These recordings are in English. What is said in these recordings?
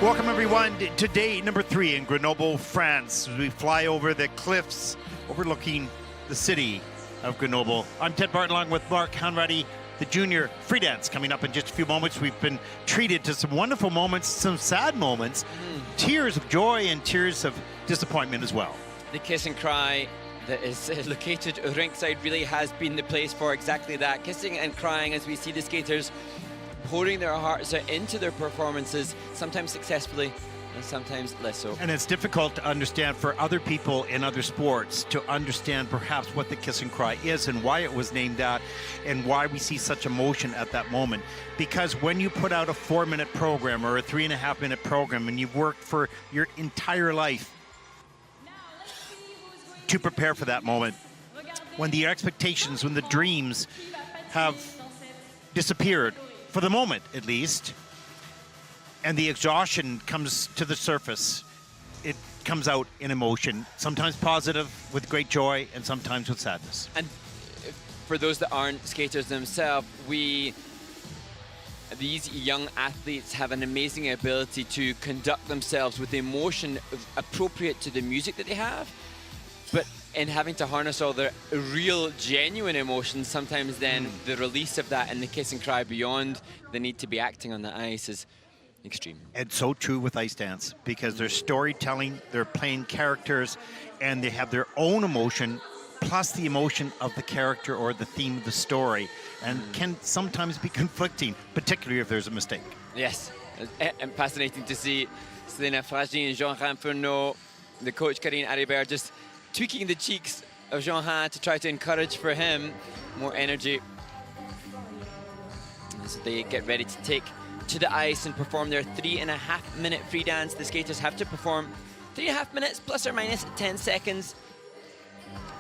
Welcome everyone to day number 3 in Grenoble, France, as we fly over the cliffs overlooking the city of Grenoble. I'm Ted Barton along with Mark Hanratty, the junior free dance coming up in just a few moments. We've been treated to some wonderful moments, some sad moments, tears of joy and tears of disappointment as well. The kiss and cry that is located ringside really has been the place for exactly that, kissing and crying as we see the skaters pouring their hearts out into their performances, sometimes successfully and sometimes less so. And it's difficult to understand for other people in other sports to understand perhaps what the kiss and cry is and why it was named that and why we see such emotion at that moment. Because when you put out a 4-minute program or a 3.5-minute program and you've worked for your entire life to prepare for that moment, when the expectations, when the dreams have disappeared, for the moment at least, and the exhaustion comes to the surface, it comes out in emotion, sometimes positive with great joy and sometimes with sadness. And for those that aren't skaters themselves, these young athletes have an amazing ability to conduct themselves with emotion appropriate to the music that they have, but in having to harness all their real, genuine emotions, sometimes then the release of that and the kiss and cry beyond the need to be acting on the ice is extreme. And so true with ice dance, because they're storytelling, they're playing characters, and they have their own emotion, plus the emotion of the character or the theme of the story, and can sometimes be conflicting, particularly if there's a mistake. Yes, and fascinating to see Celina, Fradji and Jean-Han Fourneaux, the coach Katarina Aribert, just tweaking the cheeks of Jean-Han to try to encourage for him more energy. As they get ready to take to the ice and perform their 3.5-minute free dance. The skaters have to perform 3.5 minutes plus or minus 10 seconds.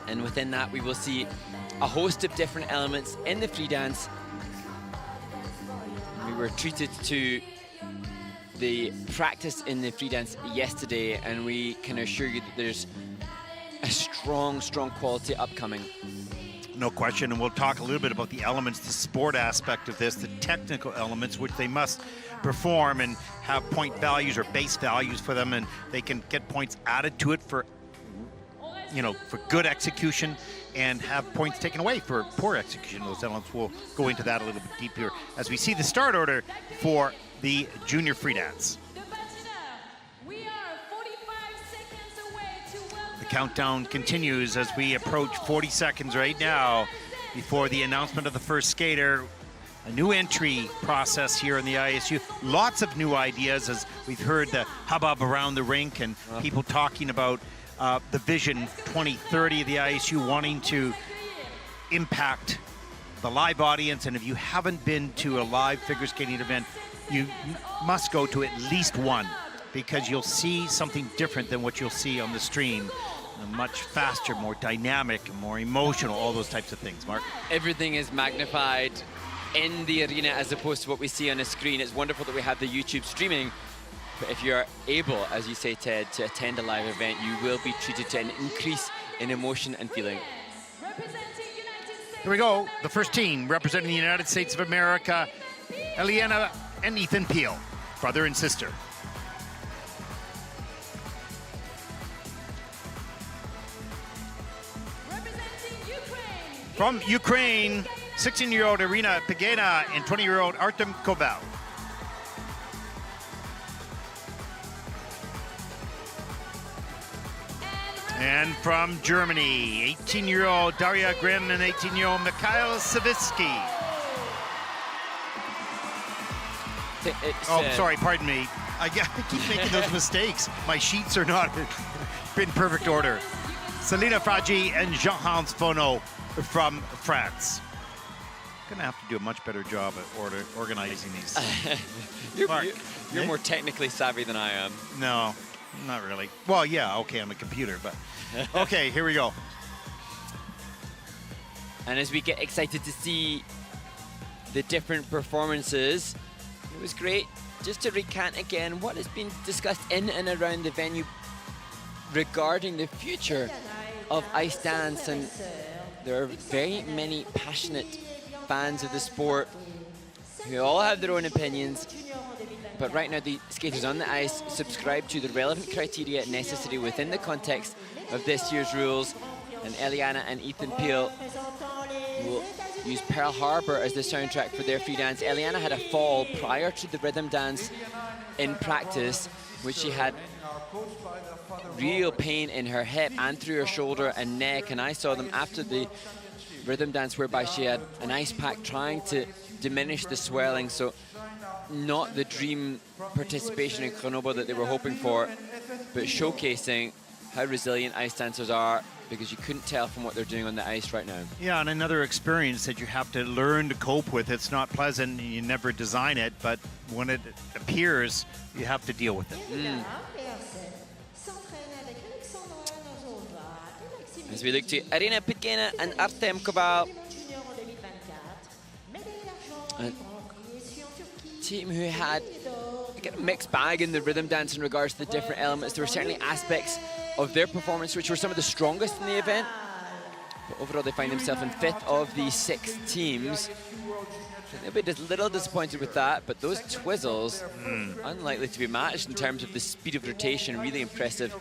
And within that, we will see a host of different elements in the free dance. We were treated to the practice in the free dance yesterday, and we can assure you that there's a strong, strong quality upcoming. No question, and we'll talk a little bit about the elements, the sport aspect of this, the technical elements, which they must perform and have point values or base values for them, and they can get points added to it for, you know, for good execution, and have points taken away for poor execution. Those elements, we'll go into that a little bit deeper as we see the start order for the junior free dance. Countdown continues as we approach 40 seconds right now before the announcement of the first skater. A new entry process here in the ISU. Lots of new ideas as we've heard the hubbub around the rink and people talking about the Vision 2030 of the ISU wanting to impact the live audience. And if you haven't been to a live figure skating event, you must go to at least one, because you'll see something different than what you'll see on the stream. Much faster, more dynamic, more emotional, all those types of things, Mark. Everything is magnified in the arena as opposed to what we see on a screen. It's wonderful that we have the YouTube streaming, but if you're able, as you say, Ted, to attend a live event, you will be treated to an increase in emotion and feeling. Here we go, the first team representing the United States of America, Elliana and Ethan Peal, brother and sister. From Ukraine, 16-year-old Iryna Pidgaina and 20-year-old Artem Koval. And from Germany, 18-year-old Darya Grimm and 18-year-old Michail Savitskiy. Sorry, pardon me. I keep making those mistakes. My sheets are not in perfect order. Celina, Fradji and Jean-Han Fourneaux from France. Gonna have to do a much better job at organizing these. You're more technically savvy than I am. No, not really. Well, yeah, okay, I'm a computer, but okay, here we go. And as we get excited to see the different performances, it was great just to recant again what has been discussed in and around the venue regarding the future of ice dance. And there are very many passionate fans of the sport who all have their own opinions. But right now, the skaters on the ice subscribe to the relevant criteria necessary within the context of this year's rules. And Elliana and Ethan Peal will use Pearl Harbor as the soundtrack for their free dance. Elliana had a fall prior to the rhythm dance in practice, which she had real pain in her hip and through her shoulder and neck. And I saw them after the rhythm dance, whereby she had an ice pack trying to diminish the swelling. So not the dream participation in Grenoble that they were hoping for, but showcasing how resilient ice dancers are, because you couldn't tell from what they're doing on the ice right now. Yeah, and another experience that you have to learn to cope with. It's not pleasant, you never design it, but when it appears, you have to deal with it. As we look to Iryna, Pidgaina and Artem Koval. A team who had a mixed bag in the rhythm dance in regards to the different elements. There were certainly aspects of their performance which were some of the strongest in the event. But overall, they find themselves in 5th of the 6 teams. They'll be just a little disappointed with that, but those twizzles, unlikely to be matched in terms of the speed of rotation, really impressive.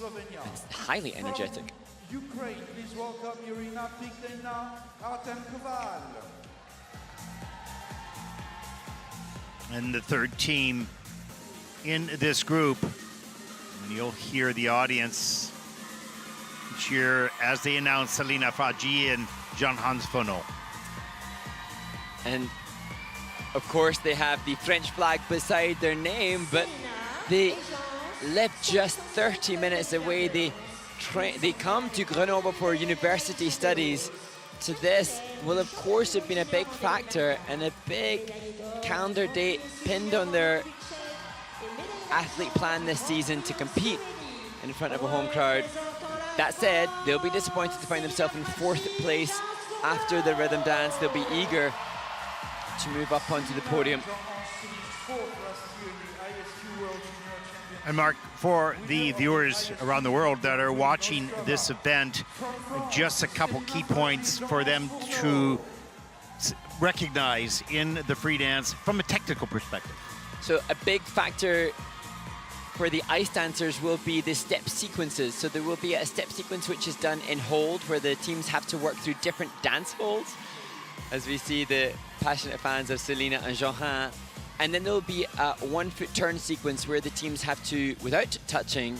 And highly energetic. Ukraine, please welcome Iryna, Pidgaina, Artem, Koval. And the third team in this group, and you'll hear the audience cheer as they announce Celina, Fradji and Jean-Hans Fourneaux. And of course they have the French flag beside their name, but they live just 30 minutes away. They come to Grenoble for university studies. So this will of course have been a big factor and a big calendar date pinned on their athlete plan this season to compete in front of a home crowd. That said, they'll be disappointed to find themselves in 4th place after the rhythm dance. They'll be eager to move up onto the podium. And Mark, for the viewers around the world that are watching this event, just a couple key points for them to recognize in the free dance from a technical perspective. So a big factor for the ice dancers will be the step sequences. So there will be a step sequence which is done in hold, where the teams have to work through different dance holds, as we see the passionate fans of Celina and Jean-Hans. And then there'll be a 1-foot turn sequence where the teams have to, without touching,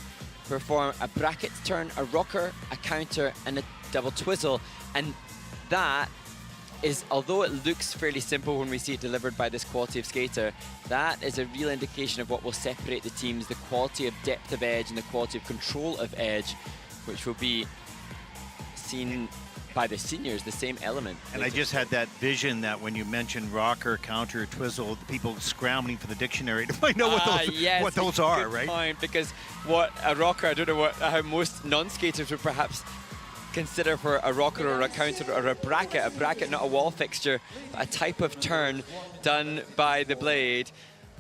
perform a bracket turn, a rocker, a counter, and a double twizzle. And that is, although it looks fairly simple when we see it delivered by this quality of skater, that is a real indication of what will separate the teams, the quality of depth of edge and the quality of control of edge, which will be seen by the seniors, the same element. And I just had that vision that when you mentioned rocker, counter, twizzle, the people scrambling for the dictionary to find out what those are, right? Point, because what a rocker, I don't know how most non-skaters would perhaps consider for a rocker or a counter or a bracket not a wall fixture, but a type of turn done by the blade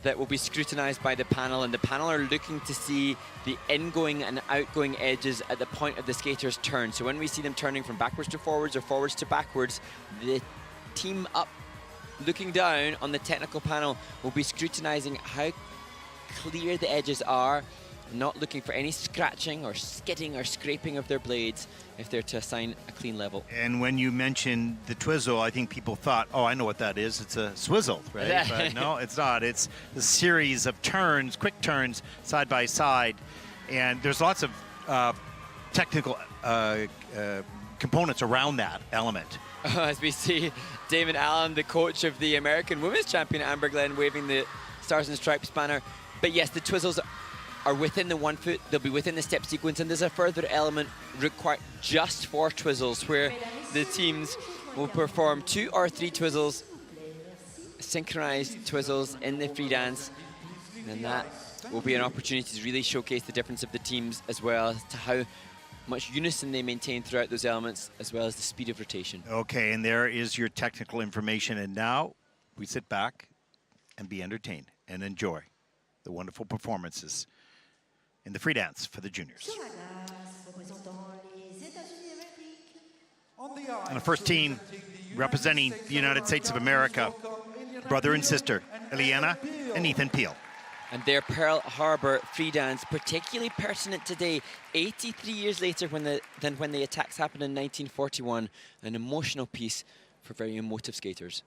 that will be scrutinized by the panel, and the panel are looking to see the ingoing and outgoing edges at the point of the skater's turn. So when we see them turning from backwards to forwards or forwards to backwards, the team up looking down on the technical panel will be scrutinizing how clear the edges are, not looking for any scratching or skidding or scraping of their blades if they're to assign a clean level. And when you mentioned the twizzle, I think people thought, oh, I know what that is. It's a swizzle, right? But no, it's not. It's a series of turns, quick turns, side by side. And there's lots of technical components around that element. As we see Damon Allen, the coach of the American women's champion at Amber Glen, waving the Stars and Stripes banner. But yes, the twizzles are within the 1 foot, they'll be within the step sequence, and there's a further element required just for twizzles, where the teams will perform 2 or 3 twizzles, synchronized twizzles in the free dance, and that will be an opportunity to really showcase the difference of the teams, as well as to how much unison they maintain throughout those elements, as well as the speed of rotation. Okay, and there is your technical information, and now we sit back and be entertained and enjoy the wonderful performances in the free dance for the juniors. And the first team representing the United States of America, brother and sister, Elliana and Ethan Peal. And their Pearl Harbor free dance, particularly pertinent today, 83 years later than when the attacks happened in 1941. An emotional piece for very emotive skaters.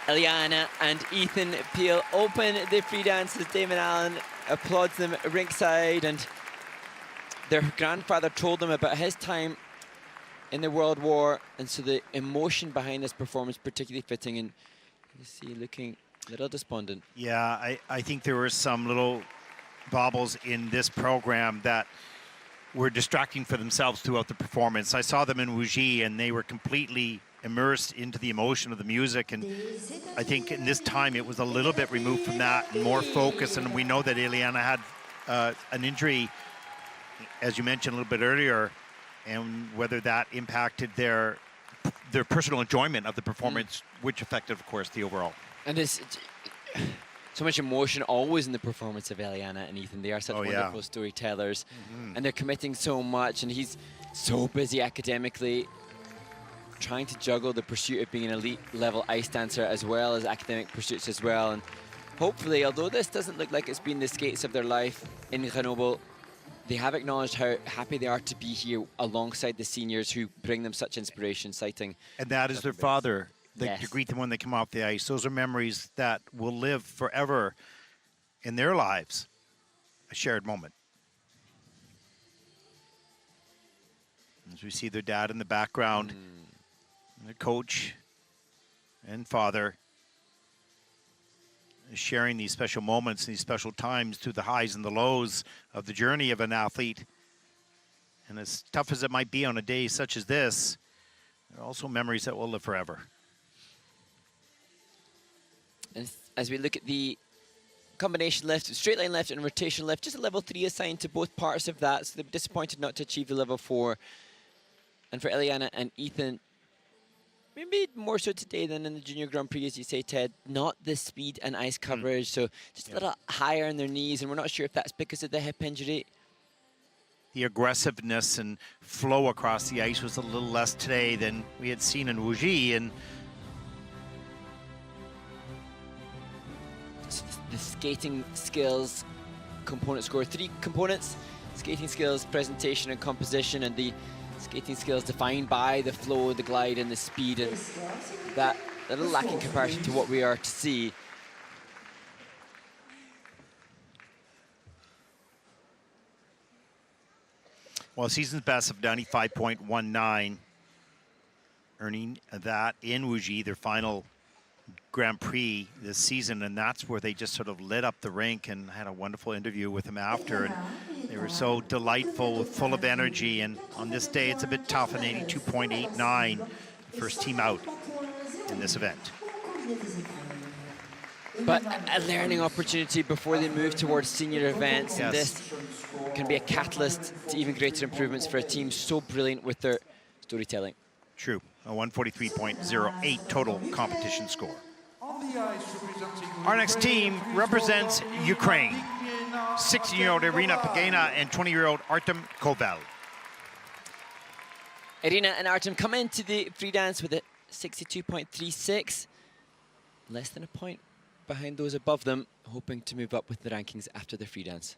Elliana and Ethan Peal open the free dances. Damon Allen applauds them ringside, and their grandfather told them about his time in the World War, and so the emotion behind this performance particularly fitting, and you see looking a little despondent. Yeah, I think there were some little baubles in this program that were distracting for themselves throughout the performance. I saw them in Wuji, and they were completely immersed into the emotion of the music, and I think in this time it was a little bit removed from that and more focus. And we know that Elliana had an injury, as you mentioned a little bit earlier, and whether that impacted their personal enjoyment of the performance, which affected, of course, the overall. And it's so much emotion always in the performance of Elliana and Ethan. They are such wonderful storytellers, and they're committing so much, and he's so busy academically. trying to juggle the pursuit of being an elite level ice dancer as well as academic pursuits as well. And hopefully, although this doesn't look like it's been the skates of their life in Grenoble, they have acknowledged how happy they are to be here alongside the seniors who bring them such inspiration, citing. And that is their father, Yes. to greet them when they come off the ice. Those are memories that will live forever in their lives, a shared moment. As we see their dad in the background, their coach and father sharing these special moments, these special times through the highs and the lows of the journey of an athlete. And as tough as it might be on a day such as this, there are also memories that will live forever. And as we look at the combination lift, straight line lift and rotation lift, just a level 3 assigned to both parts of that, so they're disappointed not to achieve the level 4. And for Elliana and Ethan, maybe more so today than in the Junior Grand Prix, as you say, Ted, not the speed and ice coverage, so just a little higher on their knees, and we're not sure if that's because of the hip injury. The aggressiveness and flow across the ice was a little less today than we had seen in Wuji, and so the skating skills component score, 3 components: skating skills, presentation, and composition, and the skating skills defined by the flow, the glide, and the speed, and that a little lacking in comparison to what we are to see. well, season's best of 95.19, earning that in Wuji, their final Grand Prix this season, and that's where they just sort of lit up the rink, and had a wonderful interview with them after, and they were so delightful, full of energy, and on this day it's a bit tough, an 82.89, first team out in this event. But a learning opportunity before they move towards senior events, and Yes. this can be a catalyst to even greater improvements for a team so brilliant with their storytelling. True, a 143.08 total competition score. On the ice representing Our next team represents Ukraine. 16-year-old Iryna Pidgaina and 20-year-old Artem Koval. Iryna and Artem come into the free dance with a 62.36, less than a point behind those above them, hoping to move up with the rankings after the free dance.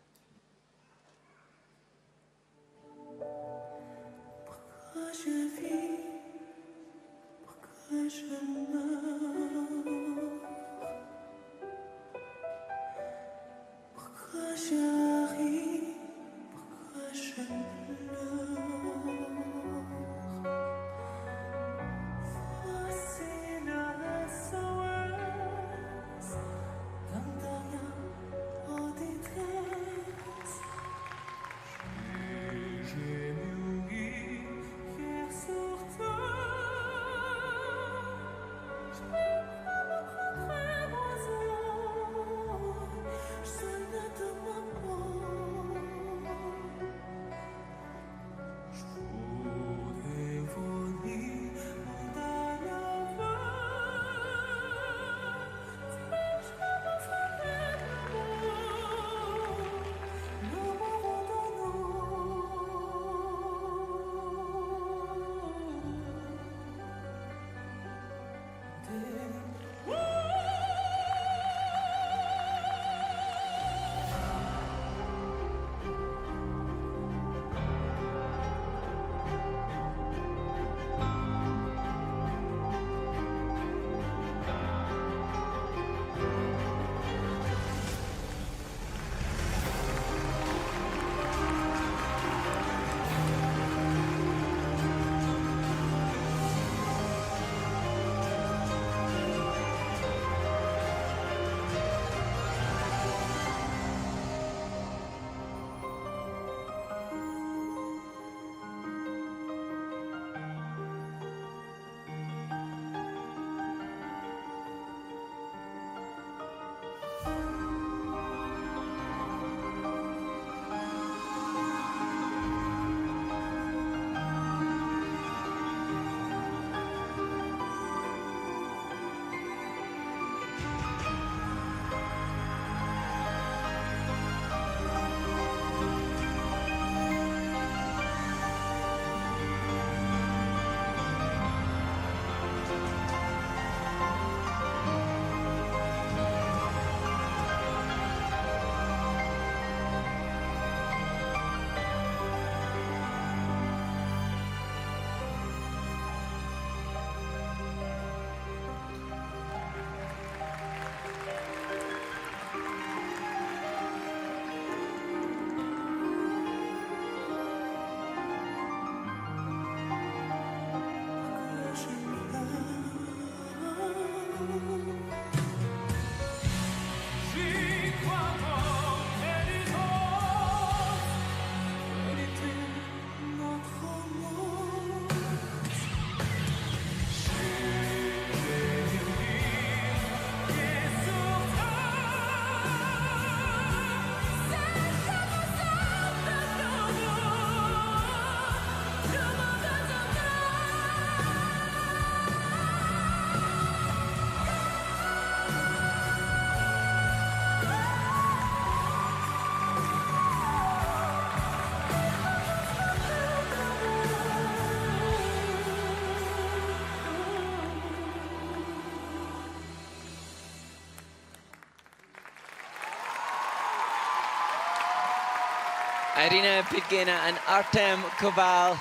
Iryna, Pidgaina and Artem, Koval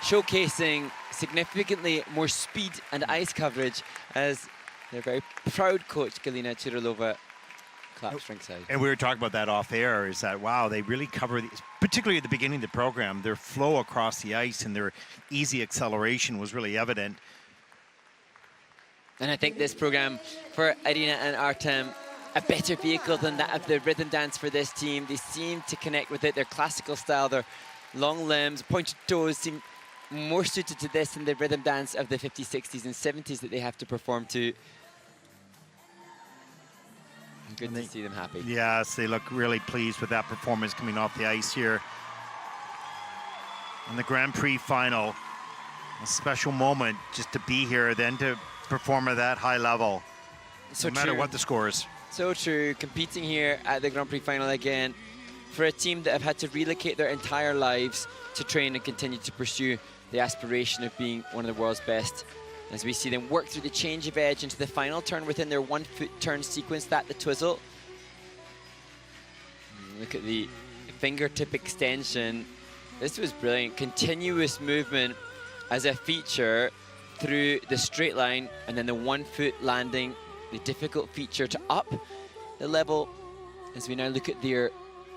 showcasing significantly more speed and ice coverage as their very proud coach, Galina Chirolova, claps ringside. And we were talking about that off air, is that, wow, they really cover, particularly at the beginning of the program, their flow across the ice and their easy acceleration was really evident. And I think this program for Iryna and Artem, a better vehicle than that of the rhythm dance for this team. They seem to connect with it. Their classical style, their long limbs, pointed toes seem more suited to this than the rhythm dance of the 50s, 60s and 70s that they have to perform to. Good to see them happy. Yes, they look really pleased with that performance coming off the ice here. In the Grand Prix final, a special moment just to be here, then to perform at that high level, So no matter true. what the score is. So true, competing here at the Grand Prix final again for a team that have had to relocate their entire lives to train and continue to pursue the aspiration of being one of the world's best. As we see them work through the change of edge into the final turn within their 1 foot turn sequence, that the twizzle. Look at the fingertip extension. This was brilliant, continuous movement as a feature through the straight line, and then the 1 foot landing, the difficult feature to up the level. As we now look at their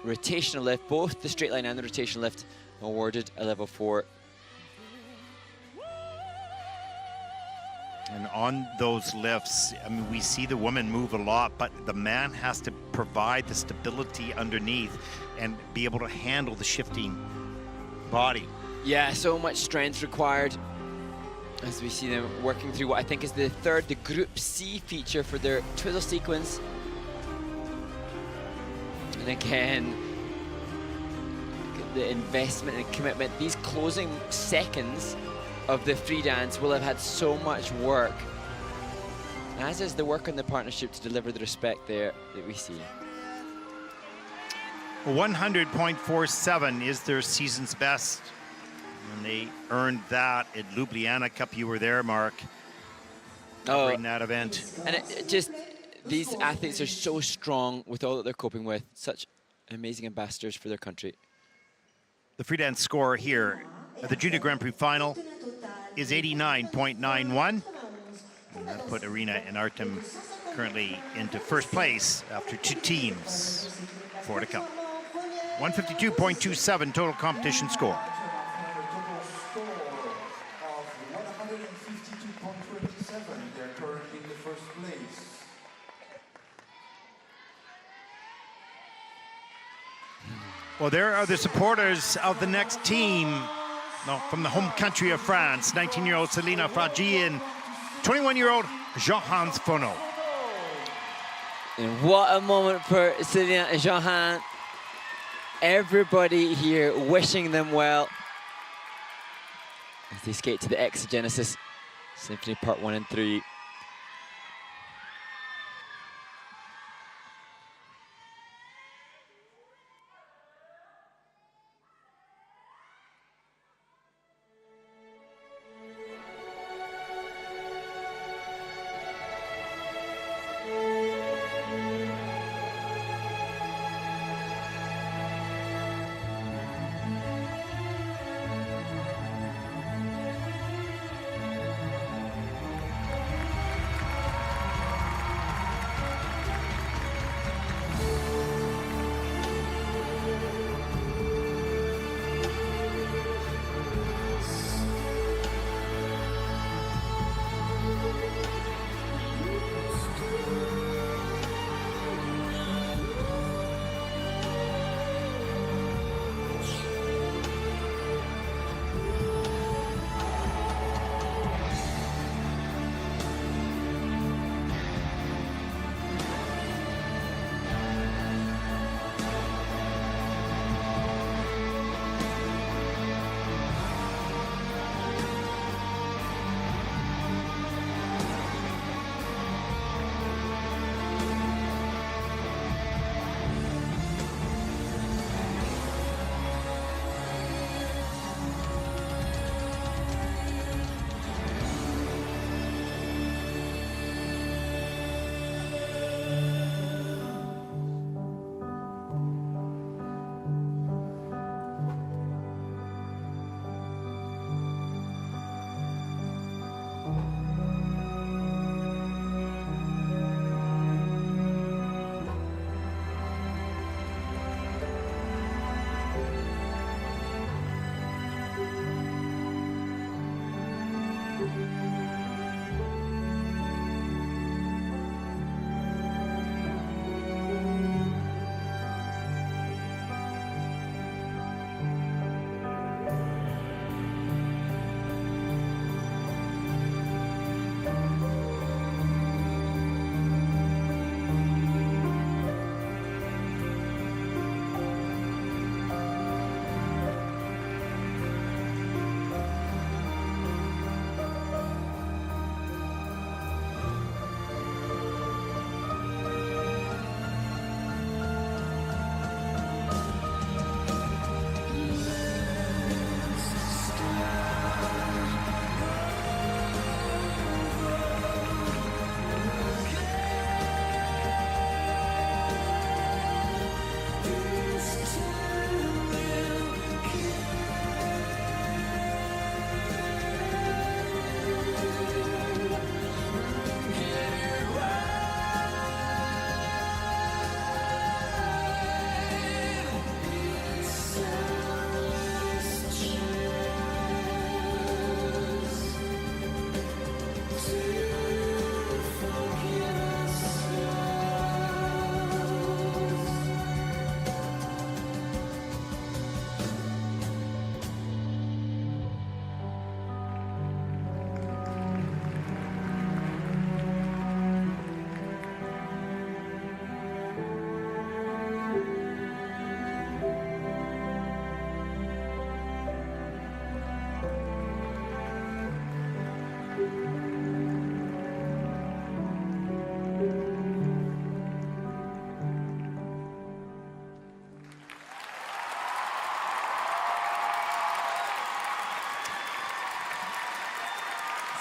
rotational lift, both the straight line and the rotational lift awarded a level 4. And on those lifts, I mean, we see the woman move a lot, but the man has to provide the stability underneath and be able to handle the shifting body. Yeah, so much strength required as we see them working through what I think is the Group C feature for their twizzle sequence. And again, look at the investment and commitment. These closing seconds of the free dance will have had so much work, as is the work on the partnership to deliver the respect there that we see. 100.47 is their season's best. And they earned that at Ljubljana Cup. You were there, Mark, covering that event. And it just, these athletes are so strong with all that they're coping with. Such amazing ambassadors for their country. The free dance score here at the Junior Grand Prix final is 89.91. And that put Iryna and Artem currently into first place after 2 teams. 4 to come. 152.27 total competition score. Well, there are the supporters of the next team from the home country of France. 19-year-old Celina Fradji and 21-year-old Jean-Hans Fourneaux. And what a moment for Celina and Jean-Hans. Everybody here wishing them well as they skate to the Exogenesis Symphony Part 1 and 3.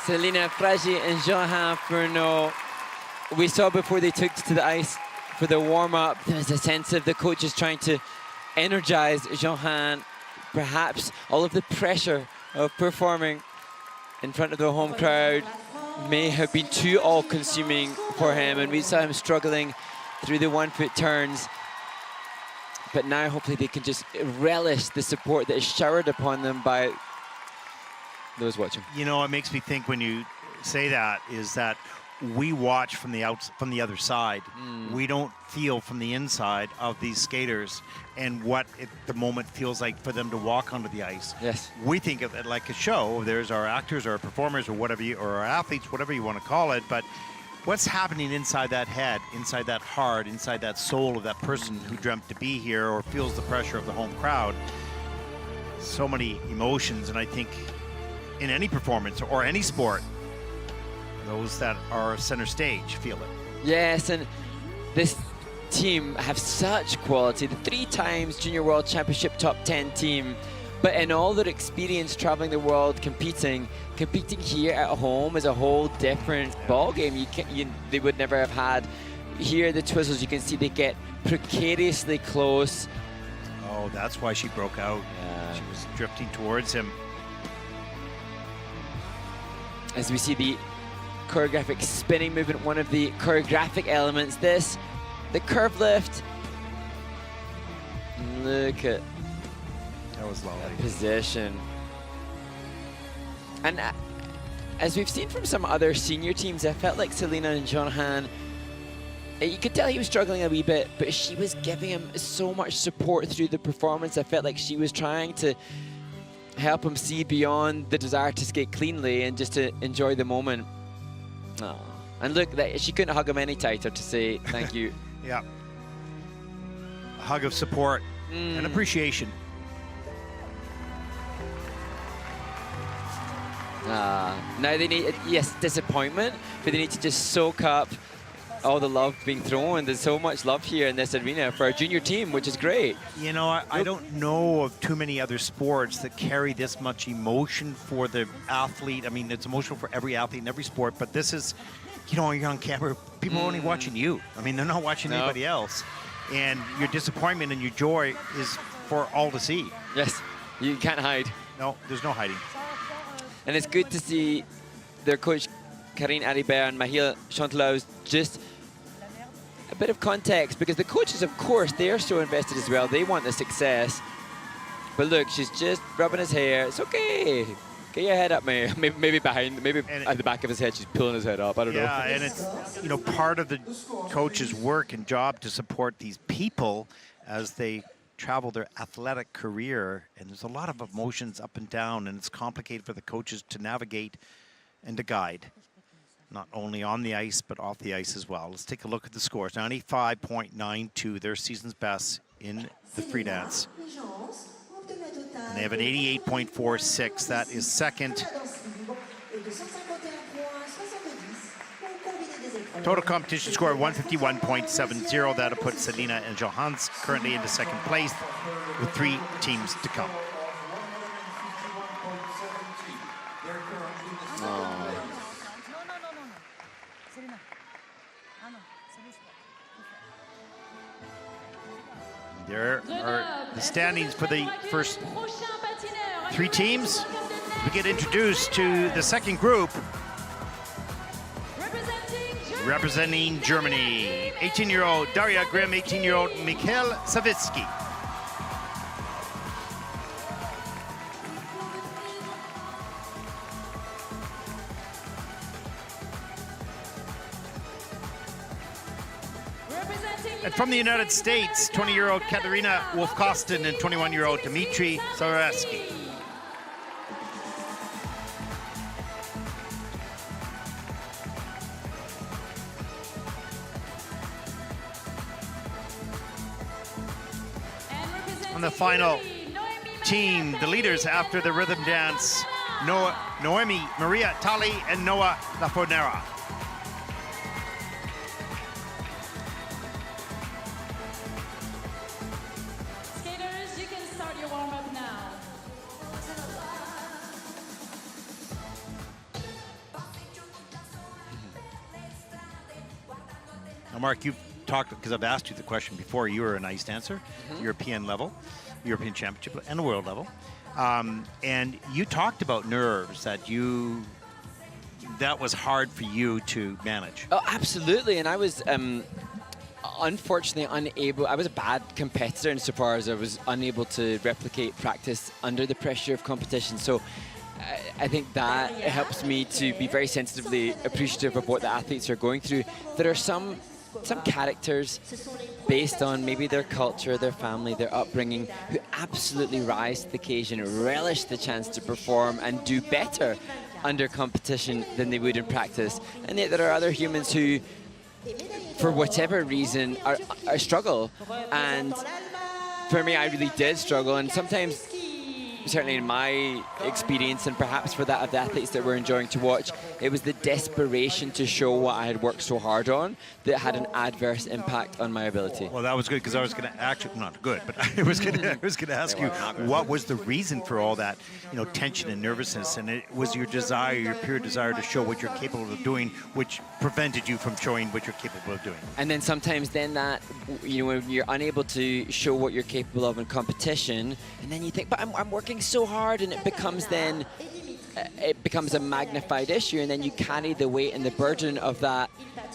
Celina, Fradji, and Johan Fourneaux. We saw before they took to the ice for the warm-up, there was a sense of the coaches trying to energize Johan. Perhaps all of the pressure of performing in front of the home crowd may have been too all-consuming for him, and we saw him struggling through the one-foot turns. But now hopefully they can just relish the support that is showered upon them by those watching. You know, it makes me think when you say that is that we watch from the other side. We don't feel from the inside of these skaters and what the moment feels like for them to walk onto the ice. Yes. We think of it like a show. There's our actors or our performers or whatever or our athletes, whatever you want to call it. But what's happening inside that head, inside that heart, inside that soul of that person who dreamt to be here or feels the pressure of the home crowd? So many emotions, and I think in any performance or any sport, those that are center stage feel it. Yes, and this team have such quality. The 3 times Junior World Championship top 10 team, but in all their experience traveling the world competing here at home is a whole different ball game. They would never have had. Here the Twizzles, you can see they get precariously close. Oh, that's why she broke out. Yeah. She was drifting towards him. As we see the choreographic spinning movement, one of the choreographic elements. This, the curve lift. Look at That was lovely. that position. And as we've seen from some other senior teams, I felt like Celina and Johan, you could tell he was struggling a wee bit, but she was giving him so much support through the performance. I felt like she was trying to help him see beyond the desire to skate cleanly and just to enjoy the moment. Oh. And look, she couldn't hug him any tighter to say thank you. Yeah. A hug of support and appreciation. Now they need, yes, disappointment, but they need to just soak up all the love being thrown. There's so much love here in this arena for our junior team, which is great. You know, I don't know of too many other sports that carry this much emotion for the athlete. I mean, it's emotional for every athlete in every sport, but this is, you know, you're on camera, people are only watching you. I mean, they're not watching anybody else. And your disappointment and your joy is for all to see. Yes, you can't hide. No, there's no hiding. And it's good to see their coach, Karine Aribert and Michail Chantelou's just a bit of context, because the coaches, of course, they are so invested as well. They want the success. But look, she's just rubbing his hair. It's okay. Get your head up, man. Maybe behind, maybe at the back of his head, she's pulling his head up. I don't know. Yeah, and it's, you know, part of the coach's work and job to support these people as they travel their athletic career. And there's a lot of emotions up and down, and it's complicated for the coaches to navigate and to guide, not only on the ice, but off the ice as well. Let's take a look at the scores. 95.92, their season's best in the free dance. And they have an 88.46. That is second. Total competition score of 151.70. That'll put Celina and Johans currently into second place with 3 teams to come. There are the standings for the first 3 teams. We get introduced to the second group. Representing Germany, 18-year-old Darya Grimm, 18-year-old Michail Savitskiy. And from the United States, 20-year-old Katarina Wolfkostin and 21-year-old Dimitry Tsarevski. On the final team, the leaders after the rhythm dance, Noemi, Maria, Tali, and Noah Lafornara. Skaters, you can start your warm-up now. Now, Mark, you've talked, because I've asked you the question before, you were an ice dancer, European level, European Championship, and the world level. And you talked about nerves that was hard for you to manage. Oh, absolutely. And I was unfortunately unable. I was a bad competitor insofar as I was unable to replicate practice under the pressure of competition. So I think that helps me to be very sensitively appreciative of what the athletes are going through. There are some characters based on maybe their culture, their family, their upbringing, who absolutely rise to the occasion, relish the chance to perform and do better under competition than they would in practice. And yet there are other humans who, for whatever reason, are struggle. And for me, I really did struggle. And sometimes, certainly in my experience, and perhaps for that of the athletes that we're enjoying to watch, it was the desperation to show what I had worked so hard on that had an adverse impact on my ability. Well, that was good, because I was going to actually, not good, but I was going to ask you, what was the reason for all that, tension and nervousness? And it was your desire, your pure desire to show what you're capable of doing, which prevented you from showing what you're capable of doing. And then sometimes that, when you're unable to show what you're capable of in competition, and then you think, but I'm working so hard, and it becomes a magnified issue, and then you carry the weight and the burden of that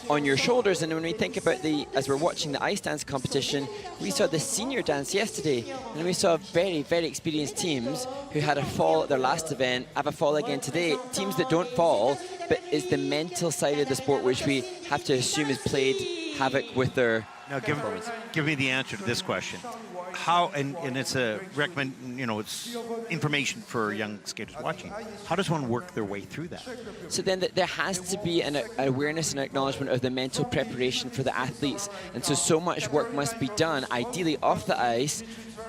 on your shoulders. And when we think about as we're watching the ice dance competition, we saw the senior dance yesterday, and we saw very, very experienced teams who had a fall at their last event, have a fall again today. Teams that don't fall, but it's the mental side of the sport which we have to assume has played havoc with their performance. Give me the answer to this question. How, and it's a recommend, it's information for young skaters watching. How does one work their way through that? So then there has to be an awareness and acknowledgement of the mental preparation for the athletes. And so much work must be done, ideally off the ice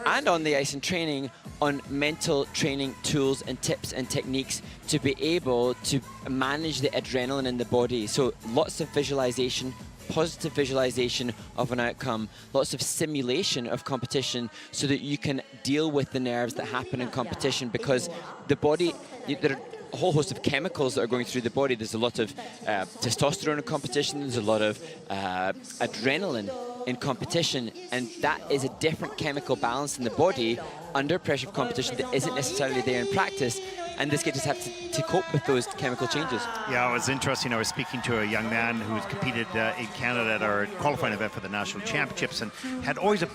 and on the ice in training, on mental training tools and tips and techniques to be able to manage the adrenaline in the body. So lots of visualization, positive visualization of an outcome, lots of simulation of competition so that you can deal with the nerves that happen in competition, because the body, there are a whole host of chemicals that are going through the body. There's a lot of testosterone in competition, there's a lot of adrenaline in competition, and that is a different chemical balance in the body under pressure of competition that isn't necessarily there in practice. And the skaters have to cope with those chemical changes. Yeah, it was interesting. I was speaking to a young man who's competed in Canada at our qualifying event for the national championships, and had always a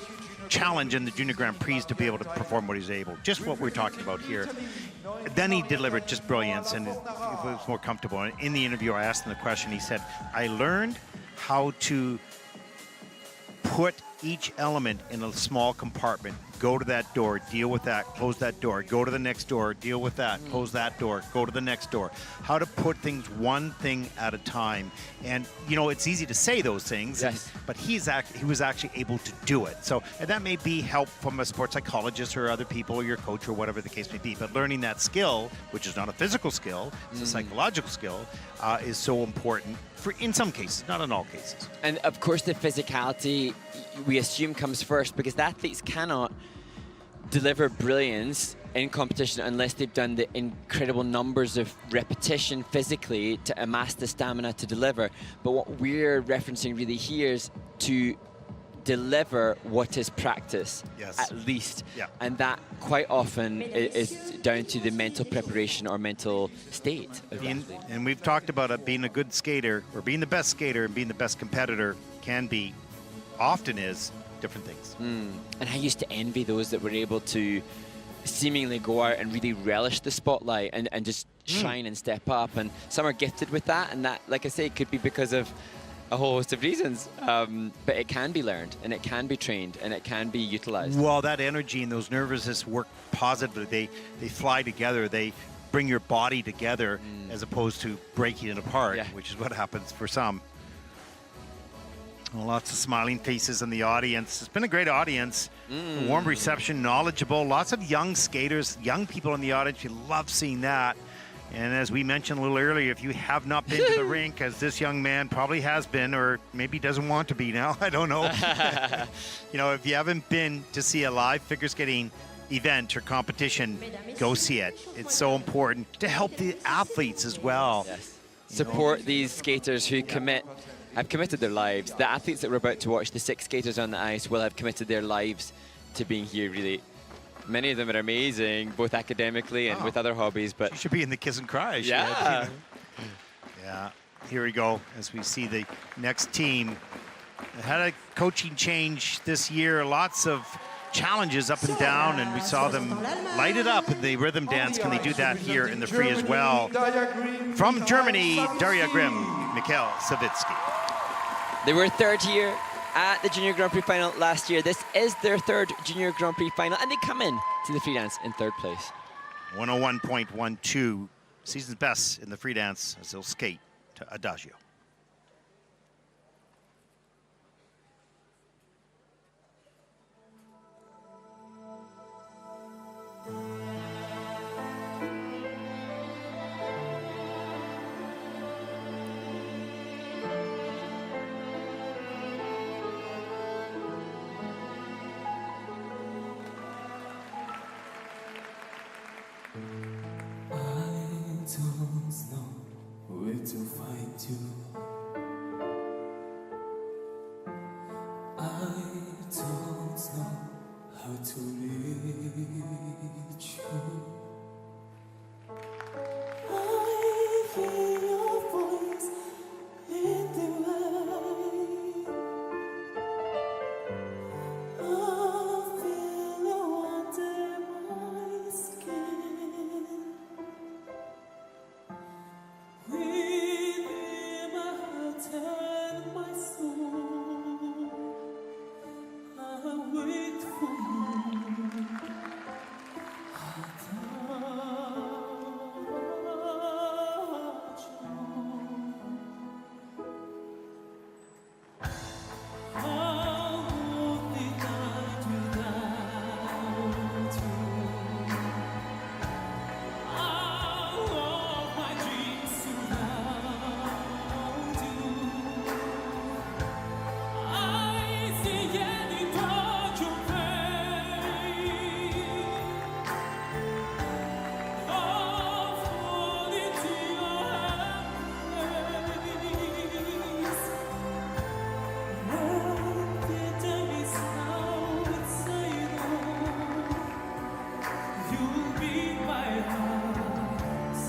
challenge in the Junior Grand Prix to be able to perform what he's able. Just what we're talking about here. Then he delivered just brilliance, and it was more comfortable. And in the interview, I asked him the question. He said, I learned how to put each element in a small compartment. Go to that door, deal with that, close that door, go to the next door, deal with that, close that door, go to the next door. How to put things one thing at a time. And, it's easy to say those things, yes, but he was actually able to do it. So, and that may be help from a sports psychologist or other people, or your coach, or whatever the case may be. But learning that skill, which is not a physical skill, it's a psychological skill, is so important in some cases, not in all cases. And of course the physicality, we assume, comes first, because the athletes cannot deliver brilliance in competition unless they've done the incredible numbers of repetition physically to amass the stamina to deliver. But what we're referencing really here is to deliver what is practice, yes, at least. Yeah. And that quite often is down to the mental preparation or mental state of the athlete. And we've talked about it, being a good skater, or being the best skater and being the best competitor often is different things. And I used to envy those that were able to seemingly go out and really relish the spotlight and just shine and step up. And some are gifted with that, and that, like I say, could be because of a whole host of reasons. But it can be learned, and it can be trained, and it can be utilized. Well, that energy and those nervousness work positively. They fly together. They bring your body together as opposed to breaking it apart, which is what happens for some. Well, lots of smiling faces in the audience. It's been a great audience. A warm reception, knowledgeable. Lots of young skaters, young people in the audience. You love seeing that. And as we mentioned a little earlier, if you have not been to the rink, as this young man probably has been, or maybe doesn't want to be now, I don't know. If you haven't been to see a live figure skating event or competition, go see it. It's so important to help the athletes as well. Yes. Support these skaters who commit have committed their lives. The athletes that we're about to watch, the 6 skaters on the ice, will have committed their lives to being here, really. Many of them are amazing, both academically and with other hobbies, but... She should be in the kiss and cry. Yeah. Yeah. Here we go, as we see the next team. They had a coaching change this year, lots of challenges up and down, and we saw them light it up in the rhythm dance. Can they do that here in the free as well? From Germany, Darya Grimm, Michail, Savitskiy. They were third here at the Junior Grand Prix final last year. This is their third Junior Grand Prix final, and they come in to the free dance in third place. 101.12, season's best in the free dance as they'll skate to Adagio. To find you, I don't know how to reach you. I hear your voice in the rain. I feel you under my skin. Within my heart and my soul, I wait for you. How would the night without you? All of my dreams surround you. I see any touch of pain. I'll fall into your embrace. When the time is outside home, you'll be my house.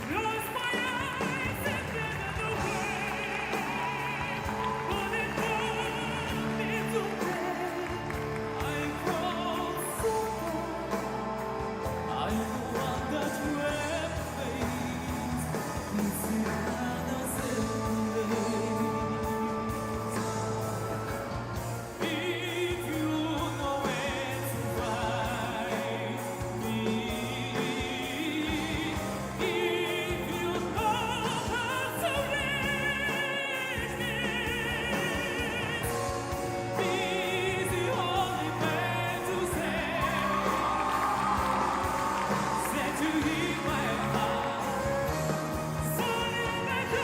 Close my eyes and get away. But it won't be today. I crawl so far. I want that red face. It's if you know where to find me, if you know how to reach me, be the only man to say to hear my heart, so you may go.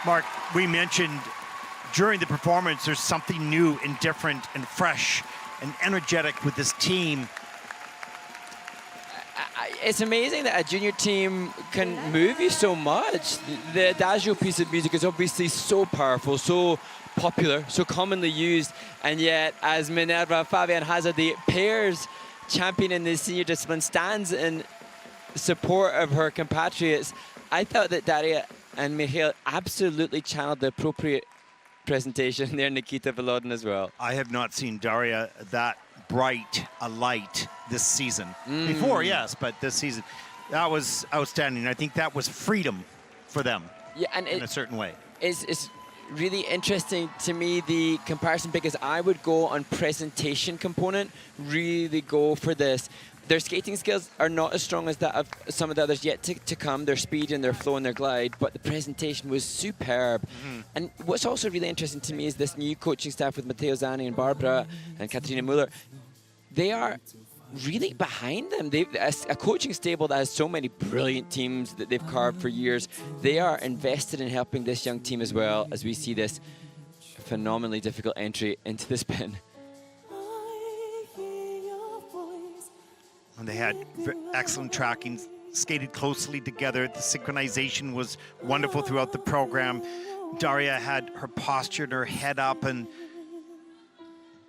Mark, we mentioned during the performance there's something new and different and fresh and energetic with this team. It's amazing that a junior team can move you so much. The Adagio piece of music is obviously so powerful, so popular, so commonly used, and yet as Minerva Fabian Hazard, the pairs champion in the senior discipline, stands in support of her compatriots, I thought that Darya And Michail absolutely channeled the appropriate presentation there, Nikita Volodin as well. I have not seen Darya that bright a light this season. Before, yes, but this season, that was outstanding. I think that was freedom for them Yeah, and in a certain way. It's really interesting to me, the comparison, because I would go on presentation component, really go for this. Their skating skills are not as strong as that of some of the others yet to come, their speed and their flow and their glide, but the presentation was superb. And what's also really interesting to me is this new coaching staff with Matteo Zani and Barbara and Katarina Muller. They are really behind them. A coaching stable that has so many brilliant teams that they've carved for years. They are invested in helping this young team as well, as we see this phenomenally difficult entry into the spin. And they had excellent tracking, skated closely together. The synchronization was wonderful throughout the program. Darya had her posture and her head up, and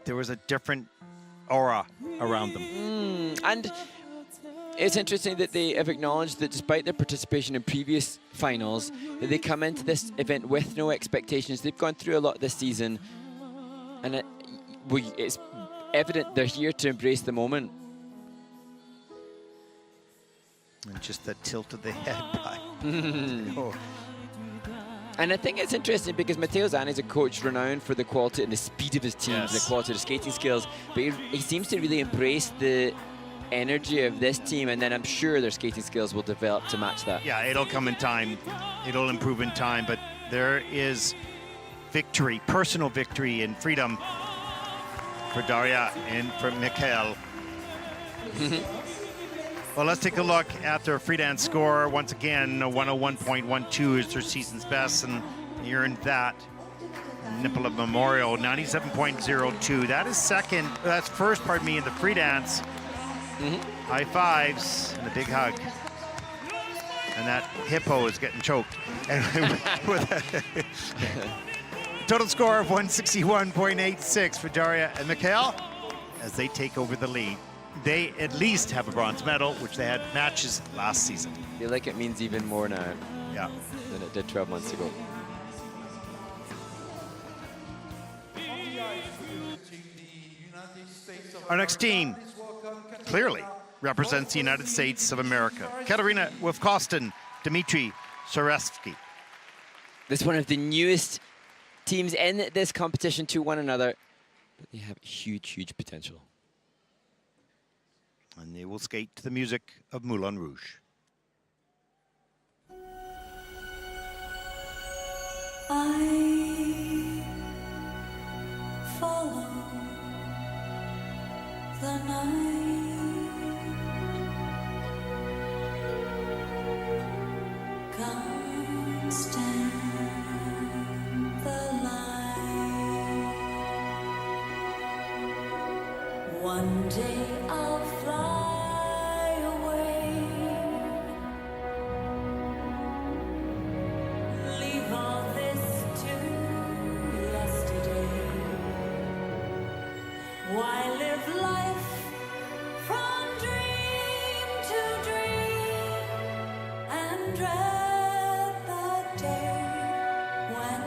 there was a different aura around them. And it's interesting that they have acknowledged that despite their participation in previous finals, that they come into this event with no expectations. They've gone through a lot this season, and it's evident they're here to embrace the moment. And just the tilt of the head by. Oh. And I think it's interesting because Matteo Zani is a coach renowned for the quality and the speed of his teams, and the quality of the skating skills, but he seems to really embrace the energy of this team, and then I'm sure their skating skills will develop to match that. Yeah, it'll come in time. It'll improve in time, but there is victory, personal victory and freedom for Darya and for Michail. Well, let's take a look at their free dance score. Once again, 101.12 is their season's best, and he earned that. Nipola Memorial, 97.02. That is second. That's first, pardon me, in the free dance. High fives and a big hug. And that hippo is getting choked. And total score of 161.86 for Darya and Michail as they take over the lead. They at least have a bronze medal, which they had matches last season. I feel like it means even more now than it did 12 months ago. Our next team clearly represents the United States of America. Katarina Wolfkostin, Dimitry, Tsarevski. This is one of the newest teams in this competition to one another. They have huge, huge potential. And they will skate to the music of Moulin Rouge. I follow the night, can't stand the light. One day I'll fly away, leave all this to yesterday. Why live life from dream to dream and dread the day when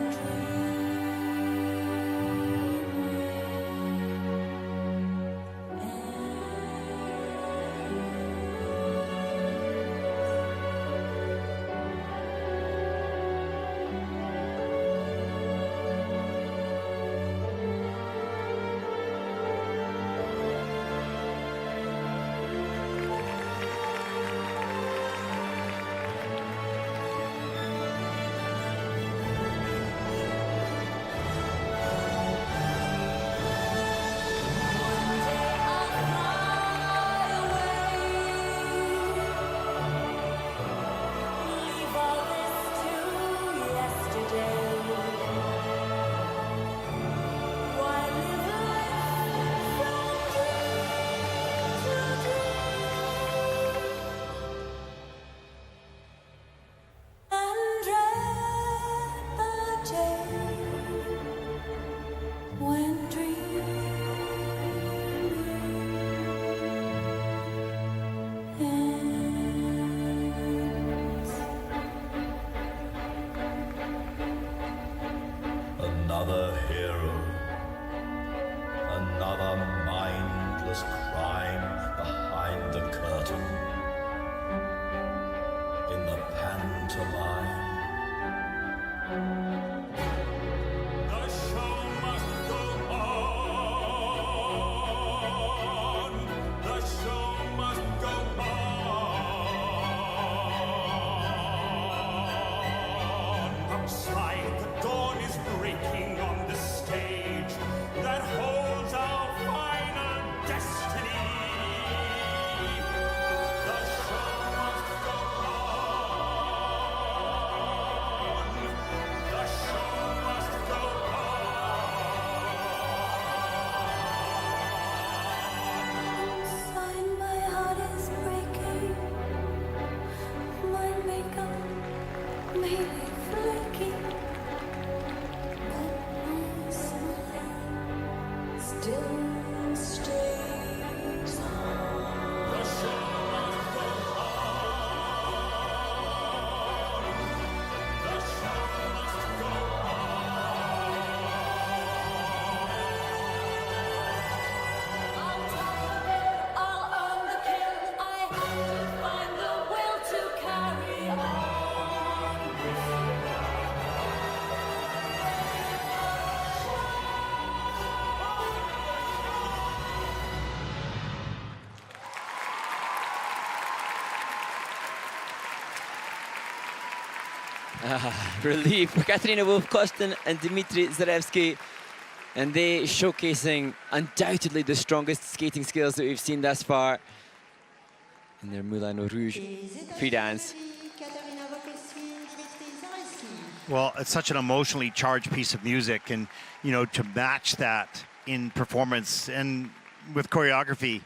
Relief for Katarina Wolfkostin and Dimitry Tsarevski. And they showcasing undoubtedly the strongest skating skills that we've seen thus far in their Moulin Rouge free dance. Well, it's such an emotionally charged piece of music, and you know, to match that in performance and with choreography,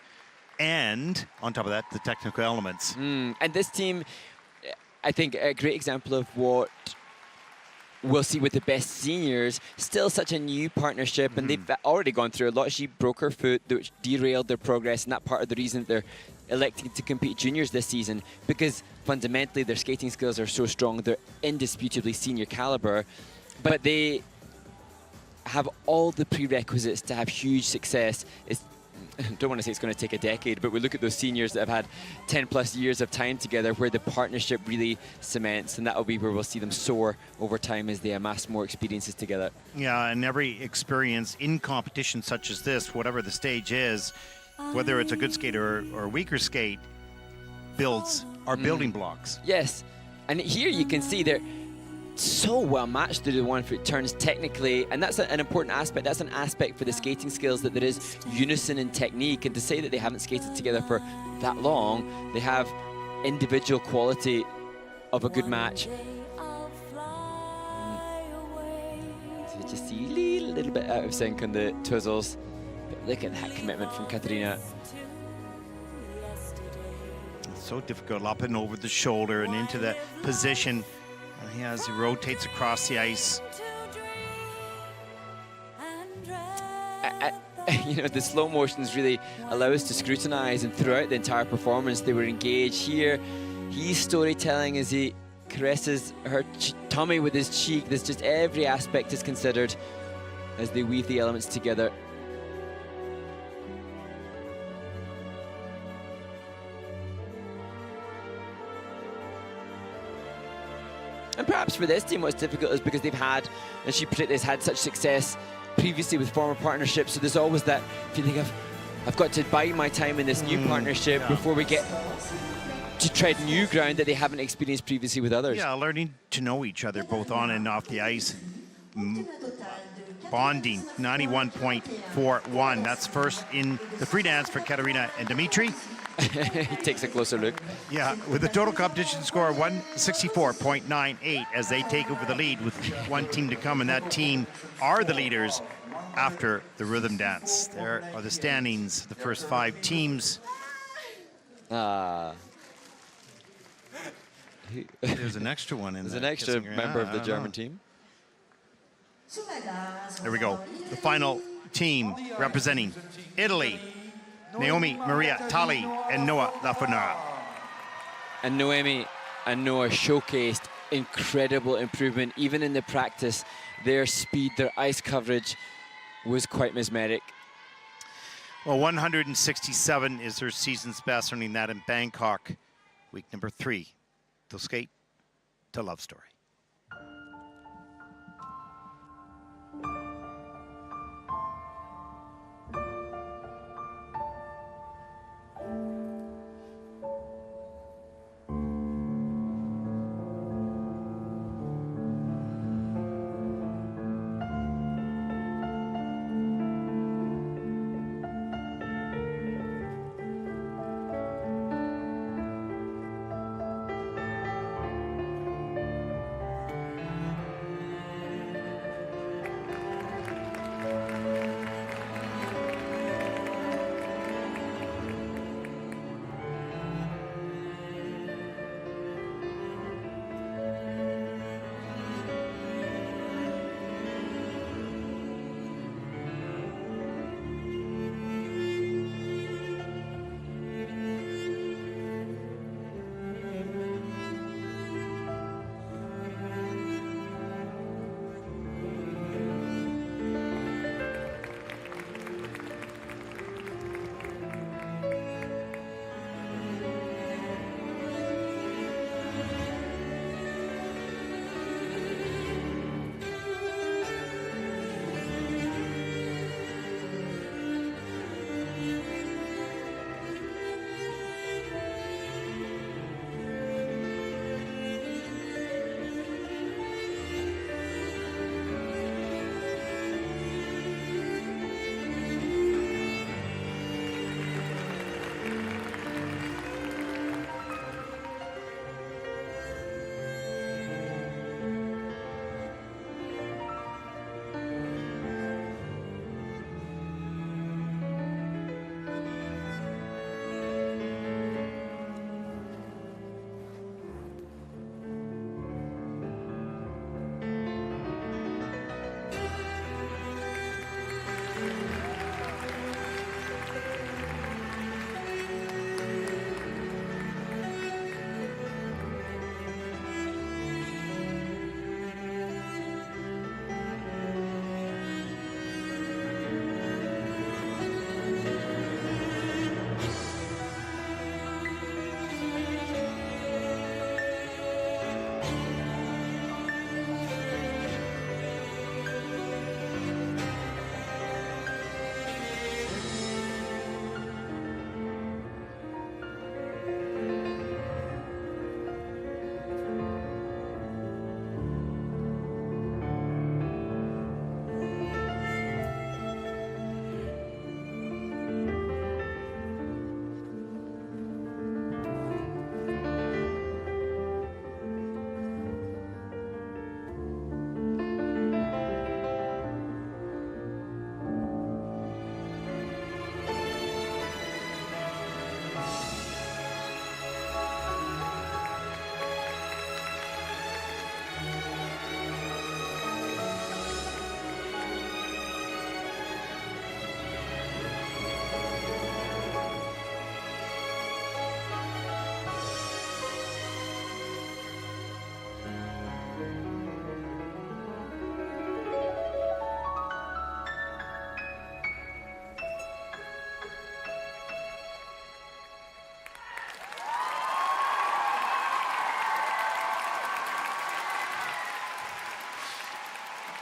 and on top of that, the technical elements. And this team, I think, a great example of what we'll see with the best seniors. Still such a new partnership, and they've already gone through a lot. She broke her foot, which derailed their progress, and that part of the reason they're electing to compete juniors this season, because fundamentally their skating skills are so strong. They're indisputably senior caliber, but they have all the prerequisites to have huge success. I don't want to say it's going to take a decade, but we look at those seniors that have had 10 plus years of time together where the partnership really cements, and that will be where we'll see them soar over time as they amass more experiences together. Yeah, and every experience in competition such as this, whatever the stage is, whether it's a good skater or a weaker skate, are building blocks. Yes, and here you can see they're so well matched to the 1 foot turns technically, and that's an important aspect. That's an aspect for the skating skills, that there is unison in technique, and to say that they haven't skated together for that long, they have individual quality of a good match. So you just see a little bit out of sync on the twizzles, but look at that commitment from Katarina. It's so difficult, up and over the shoulder and into the position. As he rotates across the ice. You know, the slow motions really allow us to scrutinize, and throughout the entire performance they were engaged. Here he's storytelling as he caresses her tummy with his cheek. There's just every aspect is considered as they weave the elements together. And perhaps for this team what's difficult is because they've had, as she predicted, has had such success previously with former partnerships, so there's always that feeling of, I've got to bide my time in this new partnership before we get to tread new ground that they haven't experienced previously with others. Yeah, learning to know each other both on and off the ice. Bonding, 91.41. That's first in the free dance for Katarina and Dimitry. He takes a closer look. Yeah, with a total competition score of 164.98 as they take over the lead with one team to come, and that team are the leaders after the rhythm dance. There are the standings, the first 5 teams. There's an extra one in there. There's an extra member of the German team. There we go. The final team representing Italy. Noemi, Maria, Tali, and Noah Lafornara. And Noemi and Noah showcased incredible improvement. Even in the practice, their speed, their ice coverage was quite mesmeric. Well, 167 is her season's best, earning that in Bangkok. Week number 3. They'll skate to Love Story.